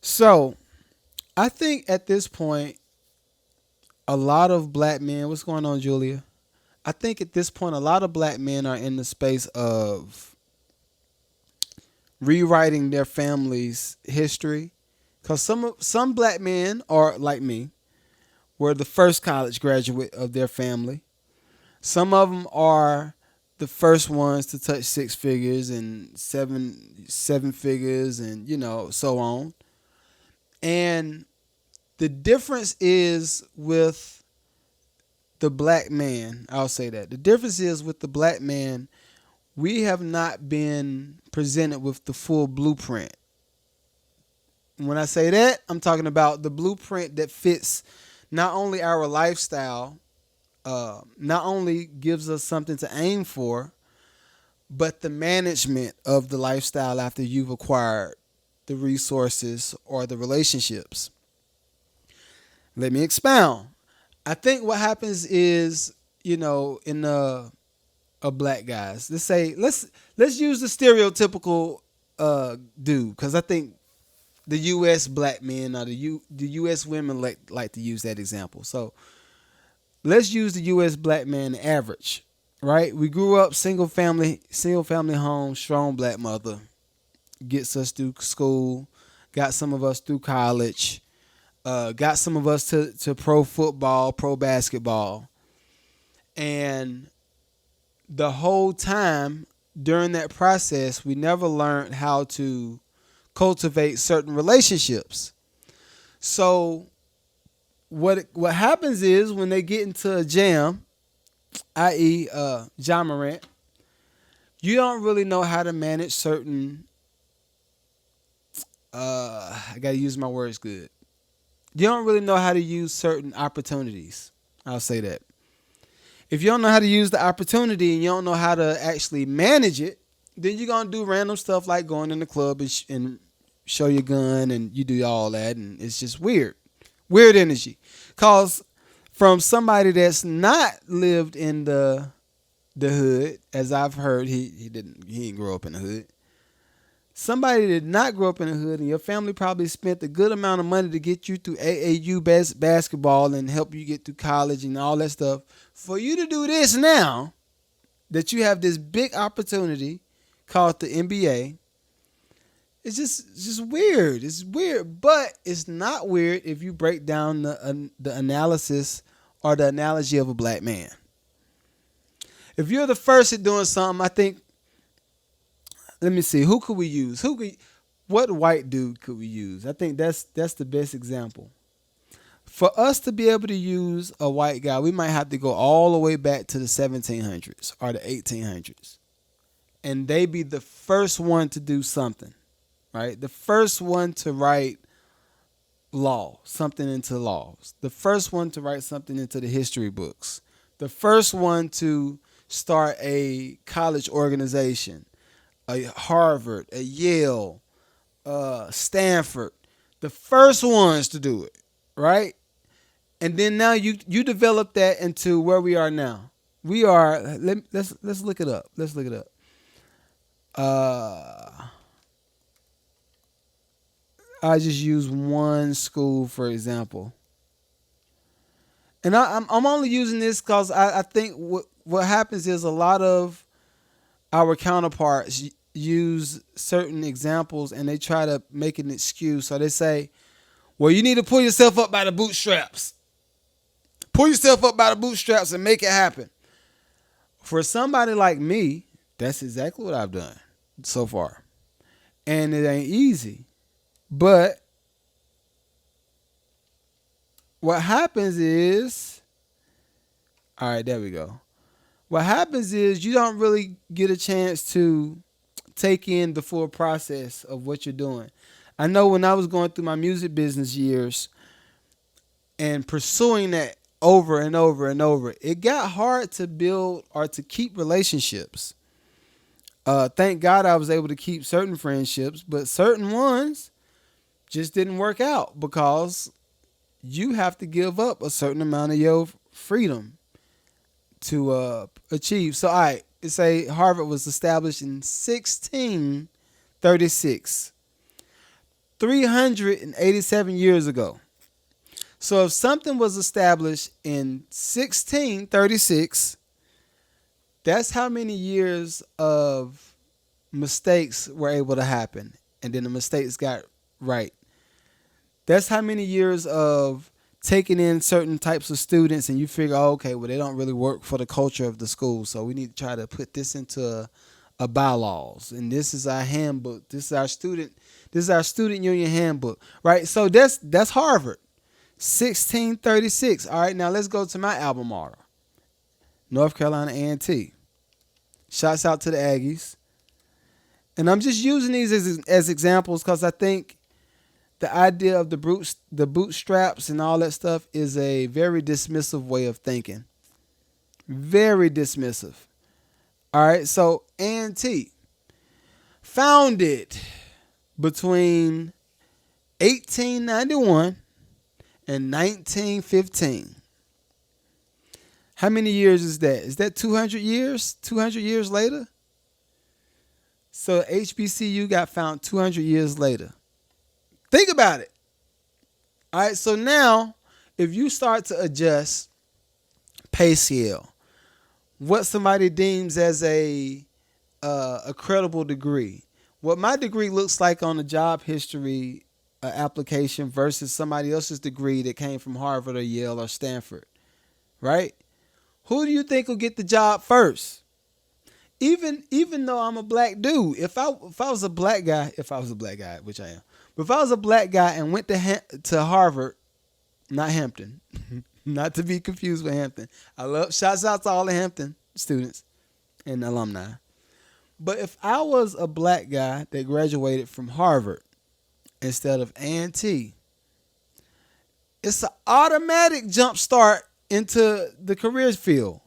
So, I think at this point, a lot of black men, what's going on, Julia? I think at this point, a lot of black men are in the space of rewriting their family's history. Because some black men are like me, were the first college graduate of their family. Some of them are the first ones to touch six figures and seven figures and, so on. And the difference is with the black man, I'll say that. The difference is with the black man, we have not been presented with the full blueprint. When I say that, I'm talking about the blueprint that fits not only our lifestyle, not only gives us something to aim for, but the management of the lifestyle after you've acquired the resources or the relationships. Let me expound. I think what happens is, in black guys, let's use the stereotypical dude, because I think the U.S. black men or the U.S. women like to use that example. So let's use the U.S. black man average, right? We grew up single family home, strong black mother, gets us through school, got some of us through college, got some of us to pro football, pro basketball. And the whole time during that process, we never learned how to cultivate certain relationships. So what happens is when they get into a jam, i.e. John Morant, you don't really know how to manage certain, I got to use my words good. You don't really know how to use certain opportunities. I'll say that. If you don't know how to use the opportunity and you don't know how to actually manage it, then you're going to do random stuff like going in the club and show your gun and you do all that. And it's just weird. Weird energy. Because from somebody that's not lived in the hood, as I've heard, he didn't grow up in the hood. Somebody did not grow up in the hood, and your family probably spent a good amount of money to get you through AAU basketball and help you get through college and all that stuff. For you to do this now, that you have this big opportunity called the NBA, it's just weird. It's weird, but it's not weird if you break down the analysis or the analogy of a black man. If you're the first at doing something, I think, let me see, who could we use? What white dude could we use? I think that's the best example. For us to be able to use a white guy, we might have to go all the way back to the 1700s or the 1800s. And they be the first one to do something, right? The first one to write something into laws. The first one to write something into the history books. The first one to start a college organization, a Harvard, a Yale, Stanford. The first ones to do it, right? And then now you develop that into where we are now. We are, let's look it up. Let's look it up. I just use one school for example. And I'm only using this because I think what happens is a lot of our counterparts use certain examples and they try to make an excuse. So they say, well, you need to pull yourself up by the bootstraps. Pull yourself up by the bootstraps and make it happen. For somebody like me, that's exactly what I've done so far. And it ain't easy. But what happens is, all right, there we go. What happens is you don't really get a chance to take in the full process of what you're doing. I know when I was going through my music business years and pursuing that over and over and over, it got hard to build or to keep relationships. Thank God I was able to keep certain friendships, but certain ones just didn't work out because you have to give up a certain amount of your freedom to achieve. So, all right, let's say Harvard was established in 1636, 387 years ago. So if something was established in 1636, that's how many years of mistakes were able to happen. And then the mistakes got right. That's how many years of taking in certain types of students and you figure, oh, okay, well, they don't really work for the culture of the school. So we need to try to put this into a bylaws. And this is our handbook. This is our student union handbook, right? So that's Harvard. 1636. All right, now let's go to my alma mater, North Carolina A&T. Shouts out to the Aggies. And I'm just using these as examples because I think the idea of the bootstraps and all that stuff is a very dismissive way of thinking. Very dismissive. All right, so A&T founded between 1891 and 1915. How many years is that? Is that 200 years? 200 years later? So HBCU got found 200 years later. Think about it. All right, so now if you start to adjust pay scale, what somebody deems as a credible degree, what my degree looks like on the job history application versus somebody else's degree that came from Harvard or Yale or Stanford, right? Who do you think will get the job first? Even though I'm a black dude, if I was a black guy, which I am, but if I was a black guy and went to Harvard, not Hampton, not to be confused with Hampton. Shouts out to all the Hampton students and alumni. But if I was a black guy that graduated from Harvard instead of A&T, it's an automatic jump start into the careers field,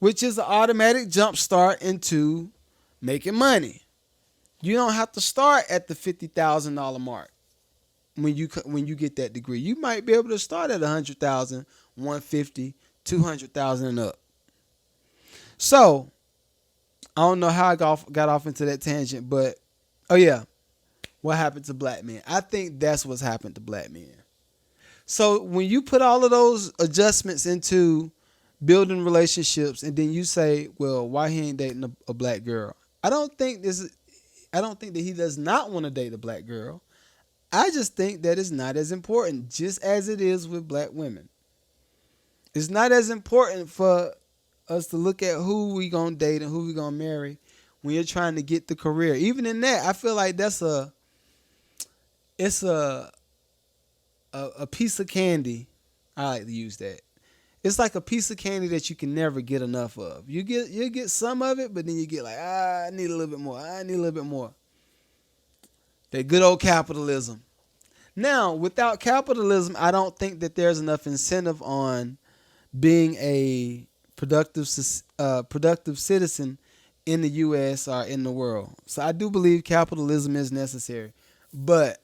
which is an automatic jump start into making money. You don't have to start at the $50,000 mark when you get that degree. You might be able to start at $100,000, $150,000, $200,000 and up. So I don't know how I got off into that tangent, but oh yeah, what happened to black men? I think that's what's happened to black men. So when you put all of those adjustments into building relationships, and then you say, "Well, why he ain't dating a black girl?" I don't think that he does not want to date a black girl. I just think that it's not as important, just as it is with black women. It's not as important for us to look at who we gonna date and who we gonna marry when you're trying to get the career. Even in that, I feel like it's a piece of candy. I like to use that. It's like a piece of candy that you can never get enough of. You get some of it, but then you get like, I need a little bit more. I need a little bit more. That good old capitalism. Now, without capitalism, I don't think that there's enough incentive on being a productive citizen in the U.S. or in the world. So I do believe capitalism is necessary. But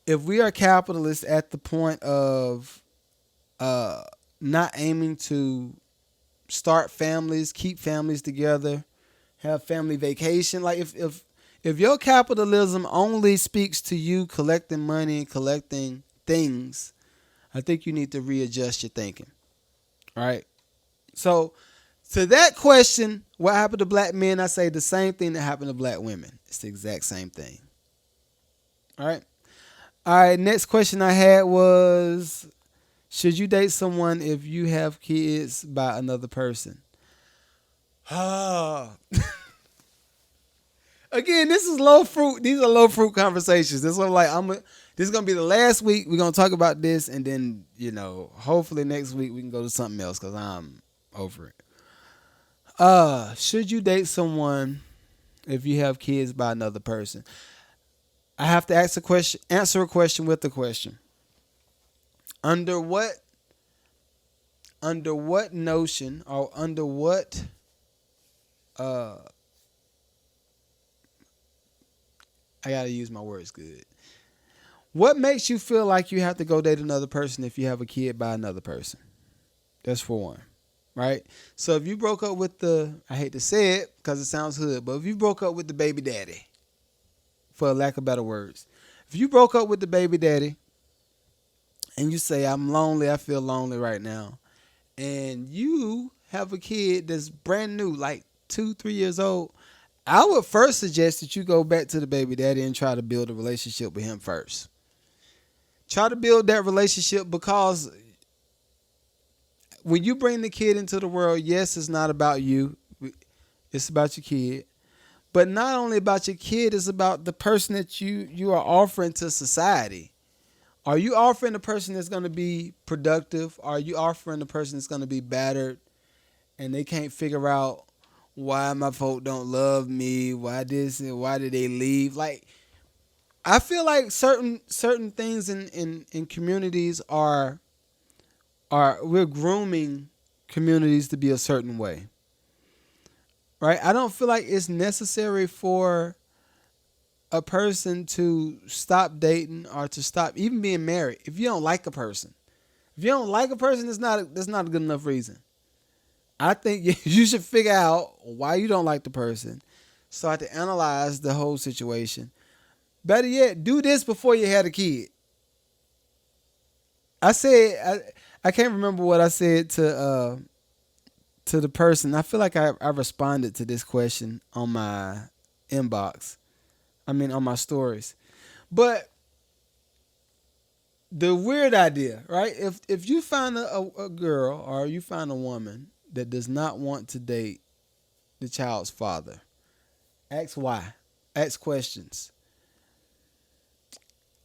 if we are capitalists at the point of not aiming to start families, keep families together, have family vacation, like if your capitalism only speaks to you collecting money and collecting things, I think you need to readjust your thinking. Right? So to that question, what happened to black men? I say the same thing that happened to black women. It's the exact same thing. All right. All right. Next question I had was, should you date someone if you have kids by another person? Again, this is low fruit. These are low fruit conversations. This one, like, this is gonna be the last week. We're gonna talk about this, and then hopefully next week we can go to something else because I'm over it. Should you date someone if you have kids by another person? I have to answer a question with a question. Under what notion or under what I gotta use my words good. What makes you feel like you have to go date another person if you have a kid by another person? That's for one, right? So if you broke up with I hate to say it because it sounds hood, but if you broke up with the baby daddy, for lack of better words, if you broke up with the baby daddy and you say, I'm lonely, I feel lonely right now, and you have a kid that's brand new, like 2-3 years old, I would first suggest that you go back to the baby daddy and try to build a relationship with him first. Try to build that relationship, because when you bring the kid into the world, yes, it's not about you. It's about your kid. But not only about your kid, it's about the person that you are offering to society. Are you offering the person that's going to be productive? Are you offering the person that's going to be battered and they can't figure out why my folk don't love me? Why this and why did they leave? Like, I feel like certain things in communities are we're grooming communities to be a certain way. Right? I don't feel like it's necessary for a person to stop dating or to stop even being married if you don't like a person. If you don't like a person, that's not a good enough reason. I think you should figure out why you don't like the person. Start to analyze the whole situation. Better yet, do this before you had a kid. I can't remember what I said to the person. I feel like I responded to this question on my inbox. On my stories. But the weird idea, right? If you find a girl or you find a woman that does not want to date the child's father, ask why. Ask questions.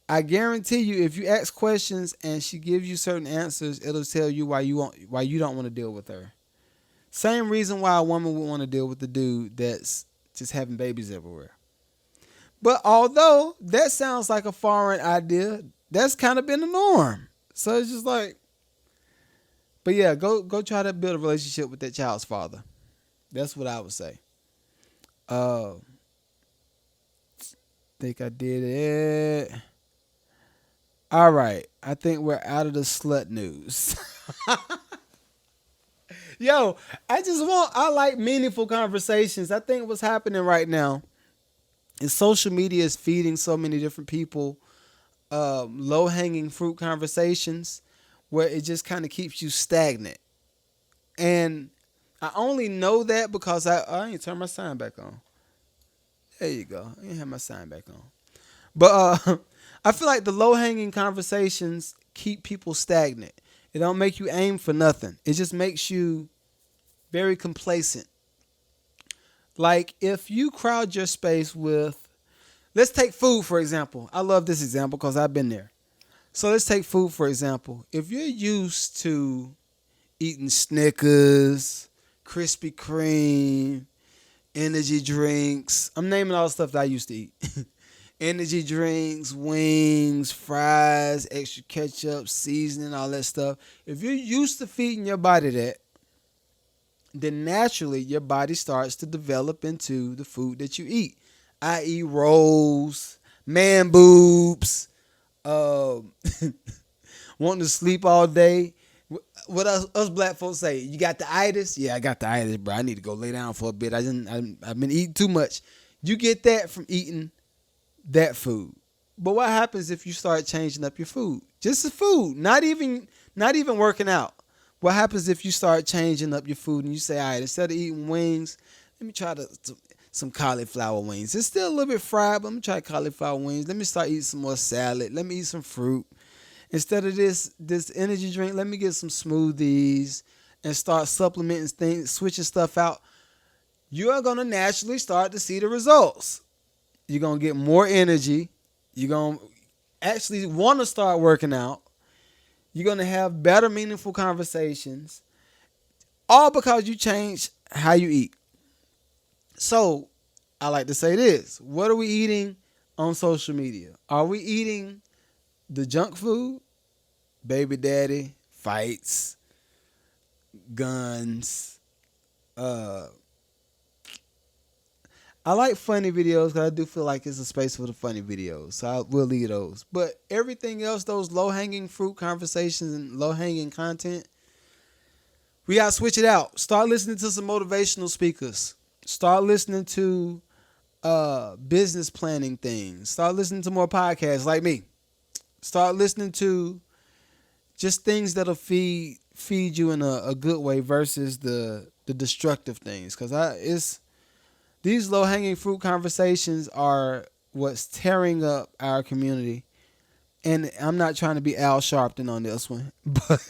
I guarantee you, if you ask questions and she gives you certain answers, it'll tell you why you don't want to deal with her. Same reason why a woman would want to deal with the dude that's just having babies everywhere. But although that sounds like a foreign idea, that's kind of been the norm. So it's just like, but yeah, go try to build a relationship with that child's father. That's what I would say. Think I did it. All right. I think we're out of the slut news. Yo, I like meaningful conversations. I think what's happening right now is social media is feeding so many different people low-hanging fruit conversations where it just kind of keeps you stagnant. And I only know that because I ain't turned my sign back on. There you go. I ain't have my sign back on. But I feel like the low-hanging conversations keep people stagnant. It don't make you aim for nothing. It just makes you very complacent. Like if you crowd your space with, let's take food for example. I love this example because I've been there. So let's take food for example. If you're used to eating Snickers, Krispy Kreme, energy drinks. I'm naming all the stuff that I used to eat. Energy drinks, wings, fries, extra ketchup, seasoning, all that stuff. If you're used to feeding your body that, then naturally your body starts to develop into the food that you eat, i.e. rolls, man boobs, wanting to sleep all day. What us black folks say? You got the itis? Yeah, I got the itis, bro. I need to go lay down for a bit. I've been eating too much. You get that from eating that food. But what happens if you start changing up your food? Just the food, not even working out. What happens if you start changing up your food and you say, all right, instead of eating wings, let me try some cauliflower wings. It's still a little bit fried, but I'm gonna try cauliflower wings. Let me start eating some more salad. Let me eat some fruit. Instead of this energy drink, let me get some smoothies and start supplementing things, switching stuff out. You are going to naturally start to see the results. You're going to get more energy. You're going to actually want to start working out. You're going to have better, meaningful conversations, all because you change how you eat. So I like to say this. What are we eating on social media? Are we eating the junk food? Baby daddy, fights, guns. I like funny videos because I do feel like it's a space for the funny videos. So I will leave those. But everything else, those low-hanging fruit conversations and low-hanging content, we got to switch it out. Start listening to some motivational speakers. Start listening to business planning things. Start listening to more podcasts like me. Start listening to just things that'll feed you in a good way versus the destructive things. Because these low-hanging fruit conversations are what's tearing up our community. And I'm not trying to be Al Sharpton on this one. But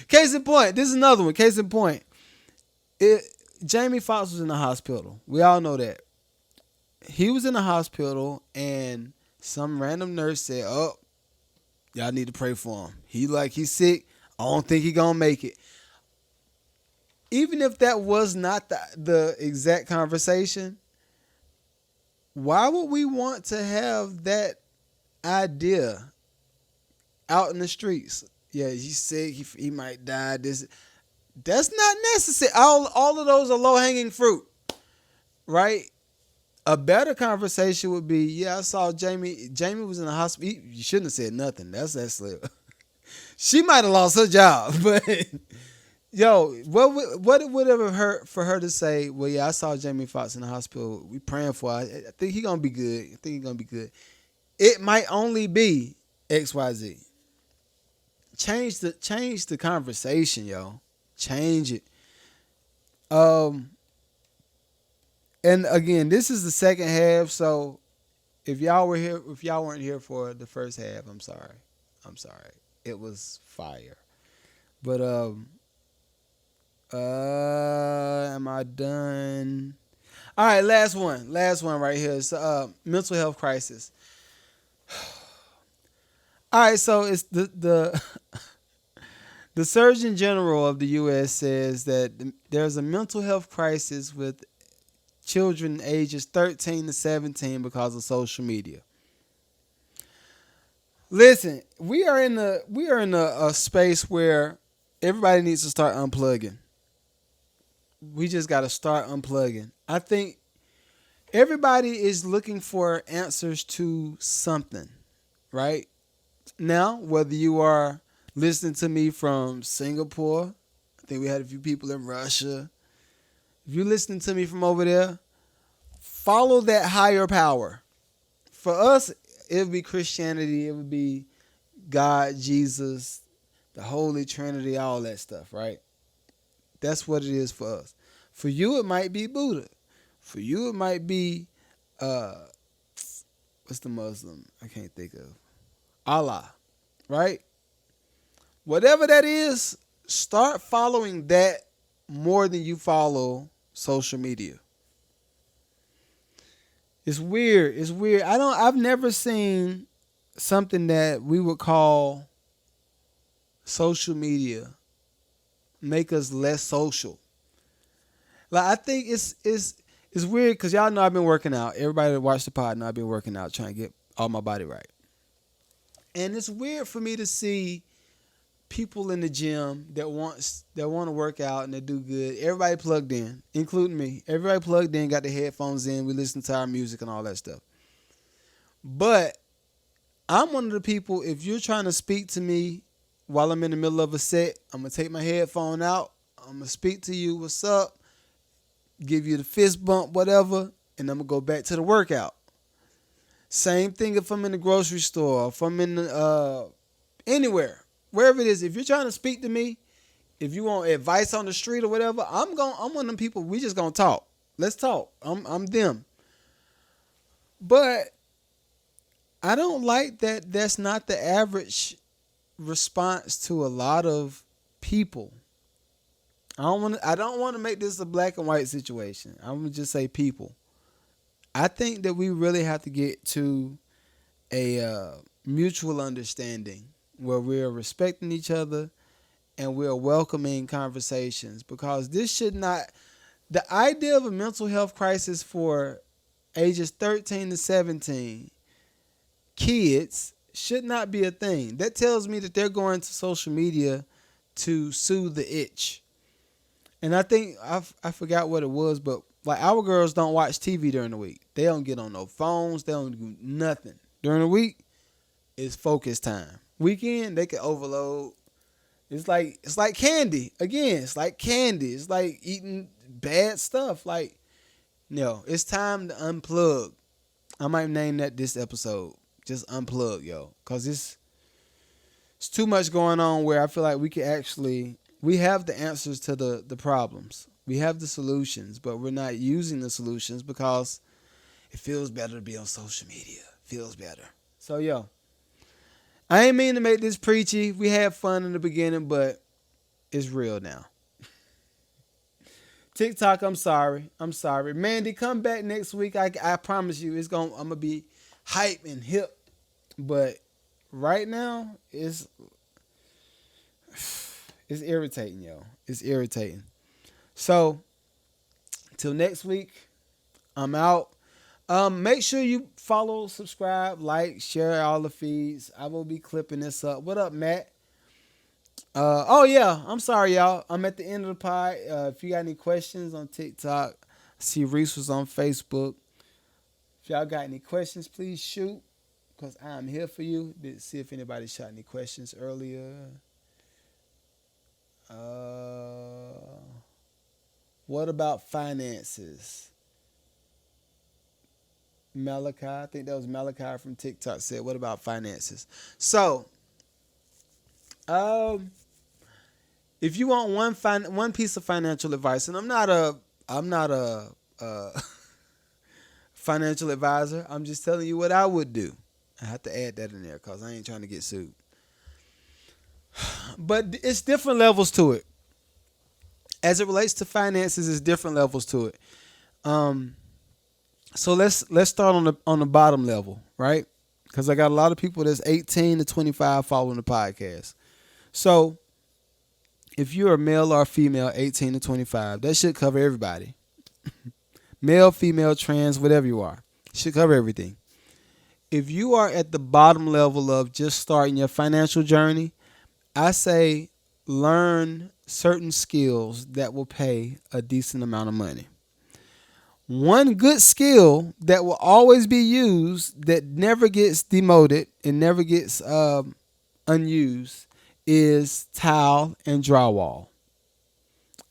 case in point, this is another one. Case in point, Jamie Foxx was in the hospital. We all know that. He was in the hospital and some random nurse said, oh, y'all need to pray for him. He's sick. I don't think he's going to make it. Even if that was not the exact conversation, why would we want to have that idea out in the streets? Yeah, he's sick. He might die. That's not necessary. All of those are low-hanging fruit, right? A better conversation would be, yeah, I saw Jamie. Jamie was in the hospital. You shouldn't have said nothing. That's that slip. She might have lost her job, but yo, what would have hurt for her to say, well, yeah, I saw Jamie Foxx in the hospital. We praying for her. I think he's gonna be good. I think he's gonna be good. It might only be XYZ. Change the conversation, yo. Change it. And again, this is the second half, so if y'all weren't here for the first half, I'm sorry. It was fire. But am I done? All right, last one right here. It's mental health crisis. All right, so it's the the Surgeon General of the U.S. says that there's a mental health crisis with children ages 13 to 17 because of social media. Listen, we are in a space where everybody needs to start unplugging. We just got to start unplugging. I think everybody is looking for answers to something, right? Now, whether you are listening to me from Singapore, I think we had a few people in Russia. If you're listening to me from over there, follow that higher power. For us, it would be Christianity. It would be God, Jesus, the Holy Trinity, all that stuff, right? That's what it is for us. For you, it might be Buddha. For you, it might be, what's the Muslim? I can't think of. Allah, right? whatever that is, start following that more than you follow social media. It's weird. It's weird. I've never seen something that we would call social media make us less social. Like I think it's weird because y'all know I've been working out. Everybody that watched the pod know I've been working out trying to get all my body right. And it's weird for me to see people in the gym that want to work out and they do good. Everybody plugged in, including me. Everybody plugged in, got the headphones in. We listen to our music and all that stuff. But I'm one of the people, if you're trying to speak to me while I'm in the middle of a set, I'm going to take my headphone out. I'm going to speak to you. What's up? Give you the fist bump, whatever. And I'm going to go back to the workout. Same thing if I'm in the grocery store, if I'm in anywhere, wherever it is. If you're trying to speak to me, if you want advice on the street or whatever, I'm one of them people. We just gonna talk. Let's talk. I'm them. But I don't like that. That's not the average response to a lot of people. I don't want to make this a black and white situation. I'm gonna just say people. I think that we really have to get to a mutual understanding where we're respecting each other and we're welcoming conversations, because this should not, the idea of a mental health crisis for ages 13 to 17 kids should not be a thing. That tells me that they're going to social media to soothe the itch. And I think, I forgot what it was, but like our girls don't watch TV during the week. They don't get on no phones. They don't do nothing. During the week, it's focus time. Weekend, they can overload. It's like candy. Again, it's like candy. It's like eating bad stuff. Like, no, it's time to unplug. I might name that this episode. Just unplug, yo. Because it's too much going on where I feel like we have the answers to the problems. We have the solutions, but we're not using the solutions because it feels better to be on social media. Feels better. So, yo, I ain't mean to make this preachy. We had fun in the beginning, but it's real now. TikTok, I'm sorry. Mandy, come back next week. I promise you, I'm gonna be hype and hip. But right now, it's irritating, yo. It's irritating. So, till next week, I'm out. Make sure you follow, subscribe, like, share all the feeds. I will be clipping this up. What up, Matt? Oh yeah, I'm sorry, y'all. I'm at the end of the pod. If you got any questions on TikTok, I see Reese was on Facebook. If y'all got any questions, please shoot, because I'm here for you. Didn't see if anybody shot any questions earlier. What about finances? Malachi, I think that was Malachi from TikTok said, what about finances? So, if you want one piece of financial advice, and I'm not a financial advisor, I'm just telling you what I would do. I have to add that in there because I ain't trying to get sued. But it's different levels to it. As it relates to finances, it's different levels to it. So let's start on the bottom level, right? Because I got a lot of people that's 18 to 25 following the podcast. So if you're a male or female, 18 to 25, that should cover everybody. Male, female, trans, whatever you are, should cover everything. If you are at the bottom level of just starting your financial journey, I say learn certain skills that will pay a decent amount of money. One good skill that will always be used, that never gets demoted and never gets unused, is tile and drywall.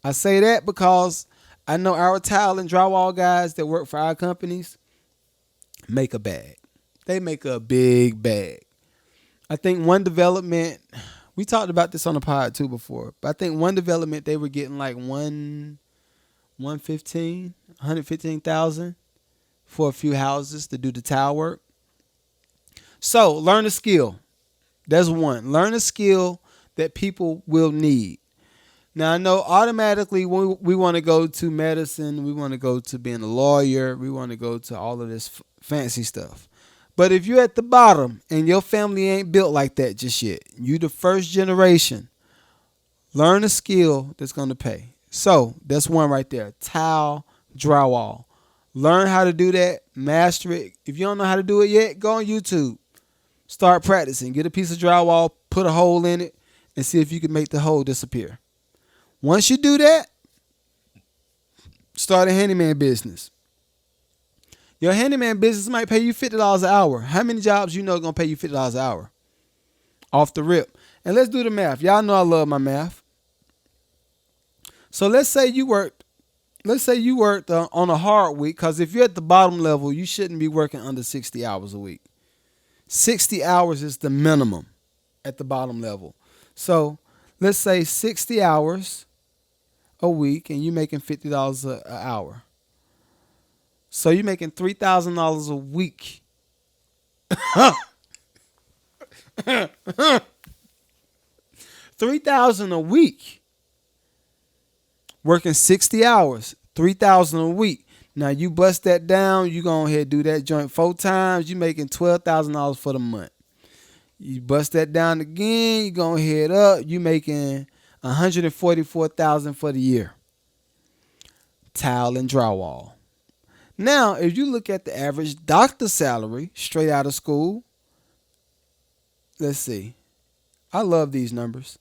I say that because I know our tile and drywall guys that work for our companies make a bag. They make a big bag. I think one development, we talked about this on the pod too before, but I think one development they were getting like 115,000 for a few houses to do the tile work. So learn a skill. That's one. Learn a skill that people will need. Now, I know automatically we want to go to medicine, we want to go to being a lawyer, we want to go to all of this fancy stuff. But if you're at the bottom and your family ain't built like that just yet, you the first generation, learn a skill that's going to pay. So that's one right there. Tile, drywall. Learn how to do that. Master it. If you don't know how to do it yet, go on YouTube. Start practicing. Get a piece of drywall, put a hole in it, and see if you can make the hole disappear. Once you do that, start a handyman business. Your handyman business might pay you $50 an hour. How many jobs you know are going to pay you $50 an hour? Off the rip. And let's do the math. Y'all know I love my math. So let's say you worked on a hard week, because if you're at the bottom level, you shouldn't be working under 60 hours a week. 60 hours is the minimum at the bottom level. So let's say 60 hours a week and you're making $50 an hour. So you're making $3,000 a week. $3,000 a week. Working 60 hours. $3,000 a week. Now you bust that down, you go ahead and do that joint 4 times, you making $12,000 for the month. You bust that down again, you go ahead up, you making $144,000 for the year. Tile and drywall. Now, if you look at the average doctor salary straight out of school, let's see. I love these numbers.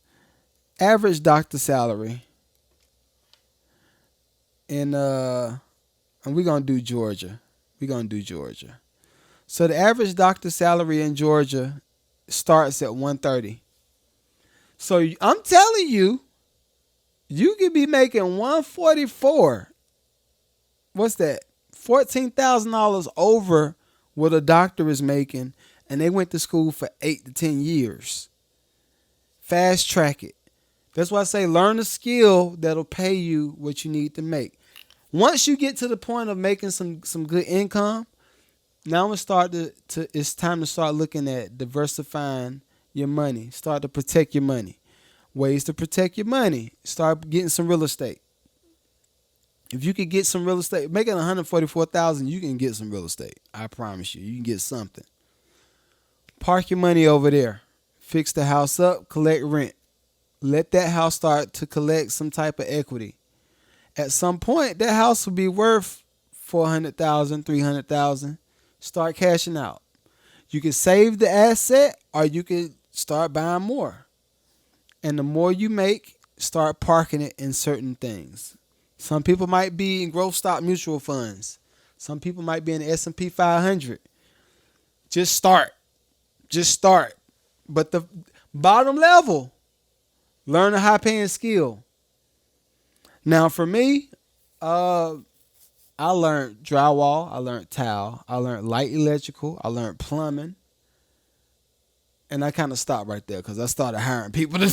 Average doctor salary, and we're going to do Georgia. So the average doctor salary in Georgia starts at $130,000. So I'm telling you, you could be making $144,000. What's that? $14,000 over what a doctor is making, and they went to school for 8 to 10 years. Fast track it. That's why I say learn a skill that'll pay you what you need to make. Once you get to the point of making some good income, now I'm gonna start it's time to start looking at diversifying your money. Start to protect your money. Ways to protect your money. Start getting some real estate. If you could get some real estate, making $144,000, you can get some real estate. I promise you, you can get something. Park your money over there. Fix the house up, collect rent. Let that house start to collect some type of equity. At some point, that house will be worth $400,000, $300,000. Start cashing out. You can save the asset, or you can start buying more. And the more you make, start parking it in certain things. Some people might be in growth stock mutual funds. Some people might be in the S&P 500. Just start. But the bottom level, learn a high-paying skill. Now, for me, I learned drywall. I learned tile. I learned light electrical. I learned plumbing. And I kind of stopped right there because I started hiring people to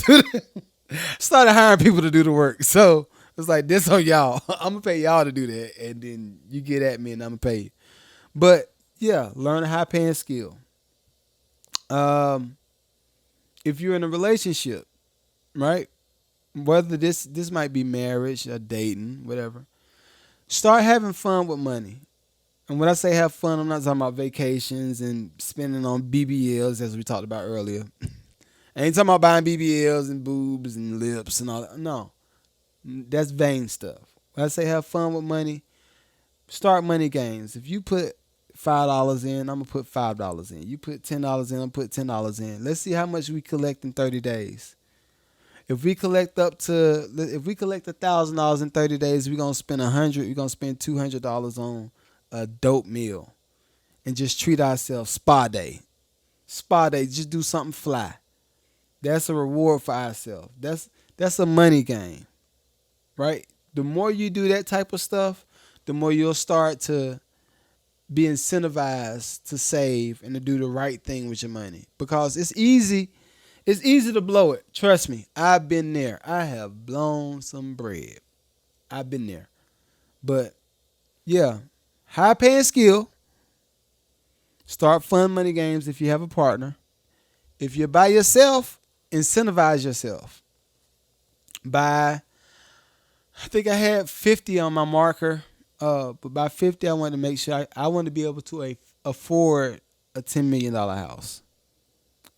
do the work. So it's like, this on y'all. I'm going to pay y'all to do that. And then you get at me and I'm going to pay you. But, yeah, learn a high-paying skill. If you're in a relationship, right? Whether this might be marriage or dating, whatever. Start having fun with money. And when I say have fun, I'm not talking about vacations and spending on BBLs, as we talked about earlier. I ain't talking about buying BBLs and boobs and lips and all that. No. That's vain stuff. When I say have fun with money, start money games. If you put $5 in, I'm going to put $5 in. You put $10 in, I'm going to put $10 in. Let's see how much we collect in 30 days. If we collect $1,000 in 30 days, we're going to spend $100. We're going to spend $200 on a dope meal and just treat ourselves. Spa day. Just do something fly. That's a reward for ourselves. That's a money game, right? The more you do that type of stuff, the more you'll start to be incentivized to save and to do the right thing with your money. Because it's easy to blow it. Trust me, I've been there. I have blown some bread. I've been there. But, yeah, high-paying skill. Start fun money games if you have a partner. If you're by yourself, incentivize yourself by, I think I had 50 on my marker. But by 50, I wanted to make sure I wanted to be able to afford a $10 million house.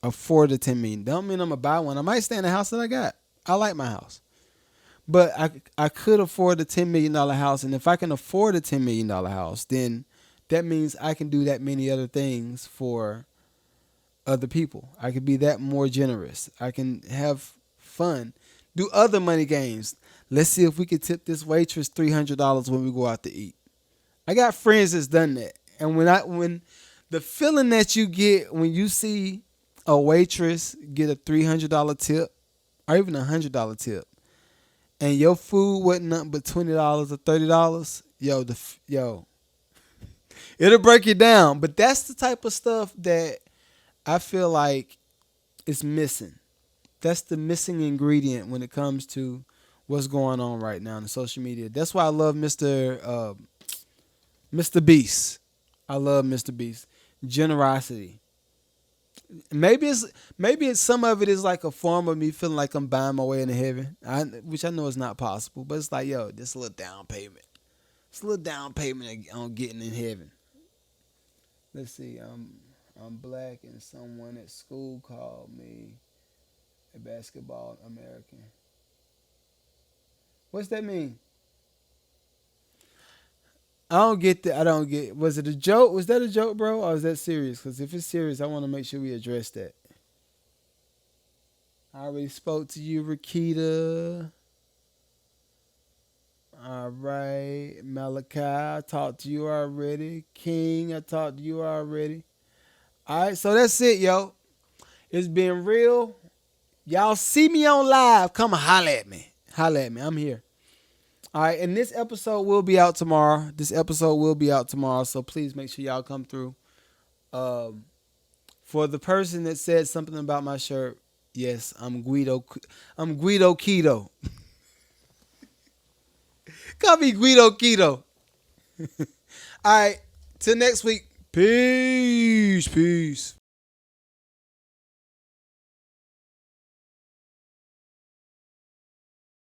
Afford a $10 million. Don't mean I'm going to buy one. I might stay in the house that I got. I like my house. But I could afford a $10 million house. And if I can afford a $10 million house, then that means I can do that many other things for other people. I can be that more generous. I can have fun. Do other money games. Let's see if we can tip this waitress $300 when we go out to eat. I got friends that's done that. And when the feeling that you get when you see a waitress get a $300 tip or even a $100 tip, and your food wasn't nothing but $20 or $30, yo, it'll break you down. But that's the type of stuff that I feel like is missing. That's the missing ingredient when it comes to what's going on right now in social media. That's why I love Mr. Beast. I love Mr. Beast. Generosity. Maybe it's some of it is like a form of me feeling like I'm buying my way into heaven, which I know is not possible. But it's like, yo, this little down payment. It's a little down payment on getting in heaven. Let's see. I'm black and someone at school called me a basketball American. What's that mean? I don't get that. I don't get. Was it a joke? Was that a joke, bro? Or is that serious? Because if it's serious, I want to make sure we address that. I already spoke to you, Rakita. All right. Malachi, I talked to you already. King, I talked to you already. All right. So that's it, yo. It's been real. Y'all see me on live. Come holler at me. Holler at me. I'm here. All right, and this episode will be out tomorrow. So please make sure y'all come through. For the person that said something about my shirt, yes, I'm Guido Keto. Call me Guido Keto. All right, till next week. Peace.